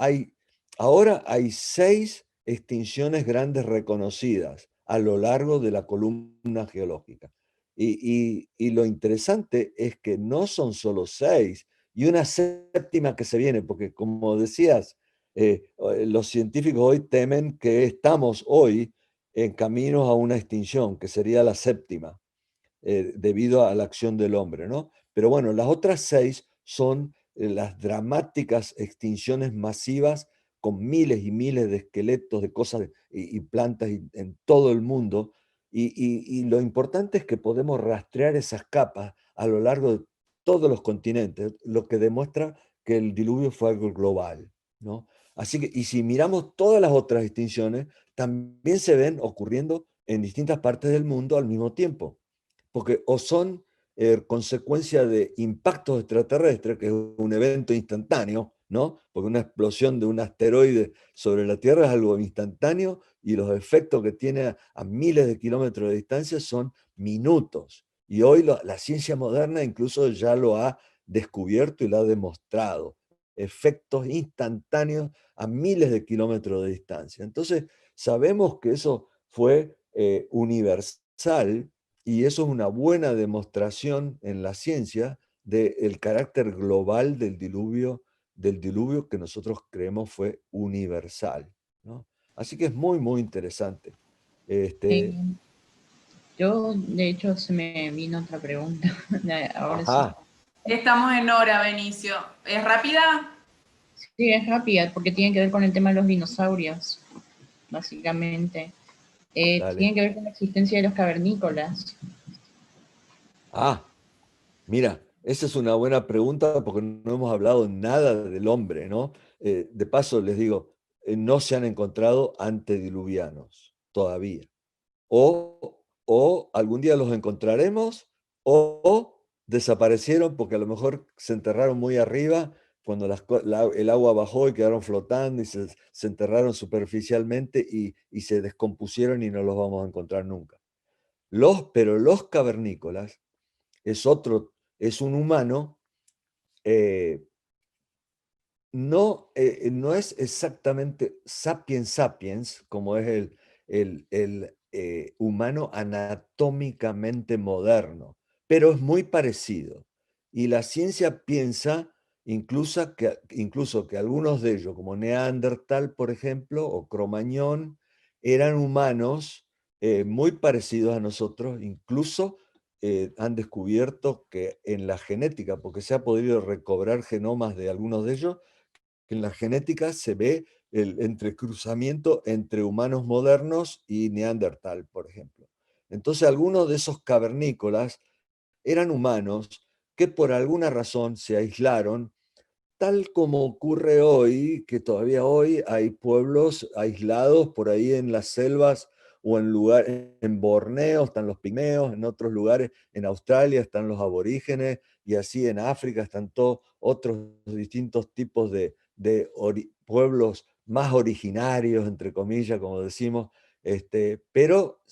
ahora hay 6 extinciones grandes reconocidas a lo largo de la columna geológica. Y lo interesante es que no son solo 6, y una séptima que se viene, porque como decías, los científicos hoy temen que estamos hoy en camino a una extinción, que sería la séptima, debido a la acción del hombre, ¿no? Pero bueno, las otras 6 son las dramáticas extinciones masivas con miles y miles de esqueletos de cosas y plantas en todo el mundo. Y lo importante es que podemos rastrear esas capas a lo largo de todos los continentes, lo que demuestra que el diluvio fue algo global, ¿no? Así que, y si miramos todas las otras extinciones, también se ven ocurriendo en distintas partes del mundo al mismo tiempo, porque o son consecuencia de impactos extraterrestres, que es un evento instantáneo, ¿no? Porque una explosión de un asteroide sobre la Tierra es algo instantáneo y los efectos que tiene a miles de kilómetros de distancia son minutos. Y hoy la ciencia moderna incluso ya lo ha descubierto y lo ha demostrado. Efectos instantáneos a miles de kilómetros de distancia. Entonces, sabemos que eso fue universal, y eso es una buena demostración en la ciencia del carácter global del diluvio que nosotros creemos fue universal, ¿no? Así que es muy, muy interesante. Yo, de hecho, se me vino otra pregunta. Ahora Ajá. sí. Estamos en hora, Benicio. ¿Es rápida? Sí, es rápida, porque tiene que ver con el tema de los dinosaurios, básicamente. Tiene que ver con la existencia de los cavernícolas. Ah, mira, esa es una buena pregunta porque no hemos hablado nada del hombre, ¿no? De paso les digo, no se han encontrado antediluvianos todavía. O algún día los encontraremos, o desaparecieron porque a lo mejor se enterraron muy arriba cuando el agua bajó y quedaron flotando y se enterraron superficialmente y se descompusieron y no los vamos a encontrar nunca. Pero los cavernícolas es un humano, no es exactamente sapiens sapiens, como es el humano anatómicamente moderno, pero es muy parecido. Y la ciencia piensa incluso que algunos de ellos, como Neandertal, por ejemplo, o Cromañón, eran humanos muy parecidos a nosotros, incluso han descubierto que en la genética, porque se ha podido recobrar genomas de algunos de ellos, que en la genética se ve el entrecruzamiento entre humanos modernos y Neandertal, por ejemplo. Entonces, algunos de esos cavernícolas eran humanos que por alguna razón se aislaron, tal como ocurre hoy, que todavía hoy hay pueblos aislados por ahí en las selvas o en lugares, en Borneo están los pigmeos, en otros lugares, en Australia están los aborígenes, y así en África están todos otros distintos tipos de pueblos más originarios, entre comillas, como decimos, pero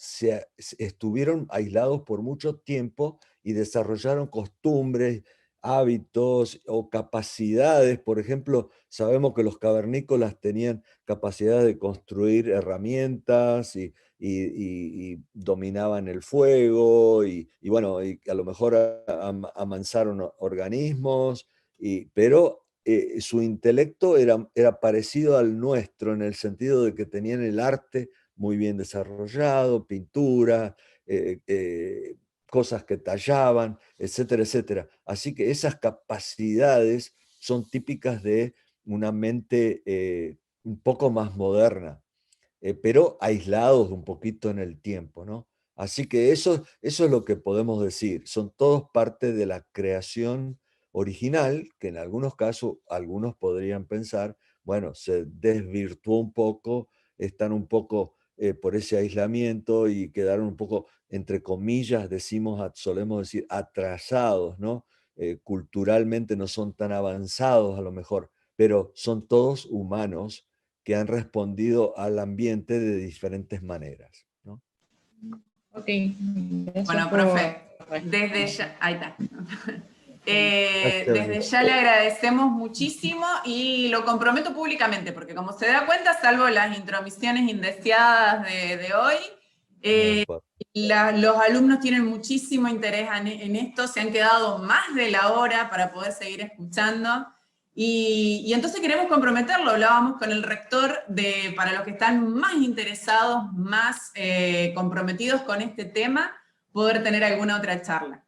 estuvieron aislados por mucho tiempo y desarrollaron costumbres, hábitos o capacidades. Por ejemplo, sabemos que los cavernícolas tenían capacidad de construir herramientas y dominaban el fuego y bueno, y a lo mejor amansaron organismos, pero su intelecto era parecido al nuestro en el sentido de que tenían el arte muy bien desarrollado, pintura, cosas que tallaban, etcétera, etcétera. Así que esas capacidades son típicas de una mente un poco más moderna, pero aislados un poquito en el tiempo, ¿no? Así que eso es lo que podemos decir. Son todos parte de la creación original, que en algunos casos algunos podrían pensar, bueno, se desvirtuó un poco, están un poco por ese aislamiento y quedaron un poco, entre comillas, solemos decir, atrasados, ¿no? Culturalmente no son tan avanzados a lo mejor, pero son todos humanos que han respondido al ambiente de diferentes maneras, ¿no? Ok. Bueno, profe, desde ya, ahí está. Desde ya le agradecemos muchísimo y lo comprometo públicamente, porque como se da cuenta, salvo las intromisiones indeseadas de hoy, los alumnos tienen muchísimo interés en esto, se han quedado más de la hora para poder seguir escuchando. Y entonces queremos comprometerlo, hablábamos con el rector para los que están más interesados, más comprometidos con este tema, poder tener alguna otra charla.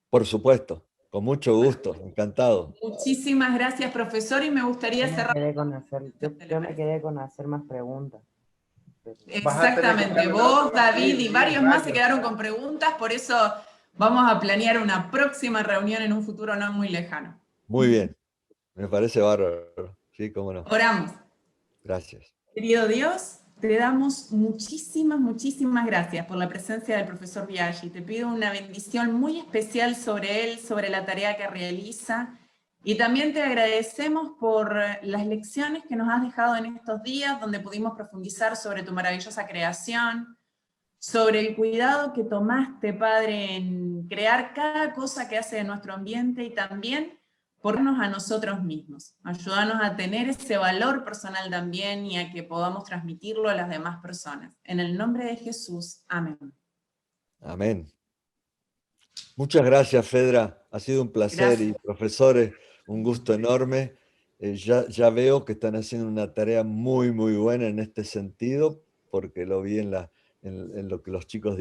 Por supuesto, con mucho gusto, encantado. Muchísimas gracias, profesor, y me gustaría cerrar. Yo me quedé con hacer más preguntas. Exactamente, vos, David y varios más se quedaron con preguntas, por eso vamos a planear una próxima reunión en un futuro no muy lejano. Muy bien. Me parece bárbaro, sí, cómo no. Oramos. Gracias. Querido Dios, te damos muchísimas, muchísimas gracias por la presencia del profesor Biaggi. Te pido una bendición muy especial sobre él, sobre la tarea que realiza, y también te agradecemos por las lecciones que nos has dejado en estos días, donde pudimos profundizar sobre tu maravillosa creación, sobre el cuidado que tomaste, Padre, en crear cada cosa que hace de nuestro ambiente, y también pornos a nosotros mismos. Ayúdanos a tener ese valor personal también y a que podamos transmitirlo a las demás personas. En el nombre de Jesús, amén. Amén. Muchas gracias, Fedra. Ha sido un placer. Gracias. Y profesores, un gusto enorme. Ya veo que están haciendo una tarea muy, muy buena en este sentido, porque lo vi en lo que los chicos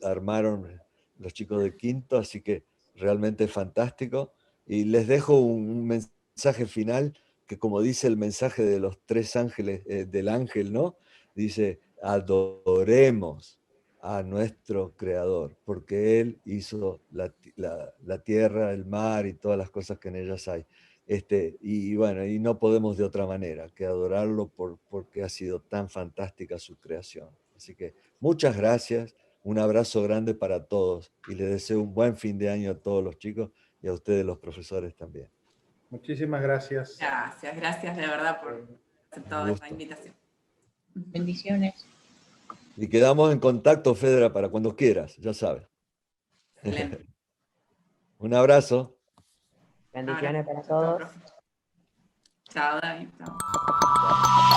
armaron, los chicos de quinto, así que realmente fantástico. Y les dejo un mensaje final, que como dice el mensaje de los 3 ángeles, del ángel, ¿no? Dice, adoremos a nuestro Creador, porque Él hizo la tierra, el mar y todas las cosas que en ellas hay. Y bueno, y no podemos de otra manera que adorarlo porque ha sido tan fantástica su creación. Así que muchas gracias, un abrazo grande para todos, y les deseo un buen fin de año a todos los chicos, y a ustedes los profesores también. Muchísimas gracias. Gracias de verdad por aceptar esta invitación. Bendiciones. Y quedamos en contacto, Fedra, para cuando quieras, ya sabes. Un abrazo. Bendiciones para todos. Chao, David. Chao.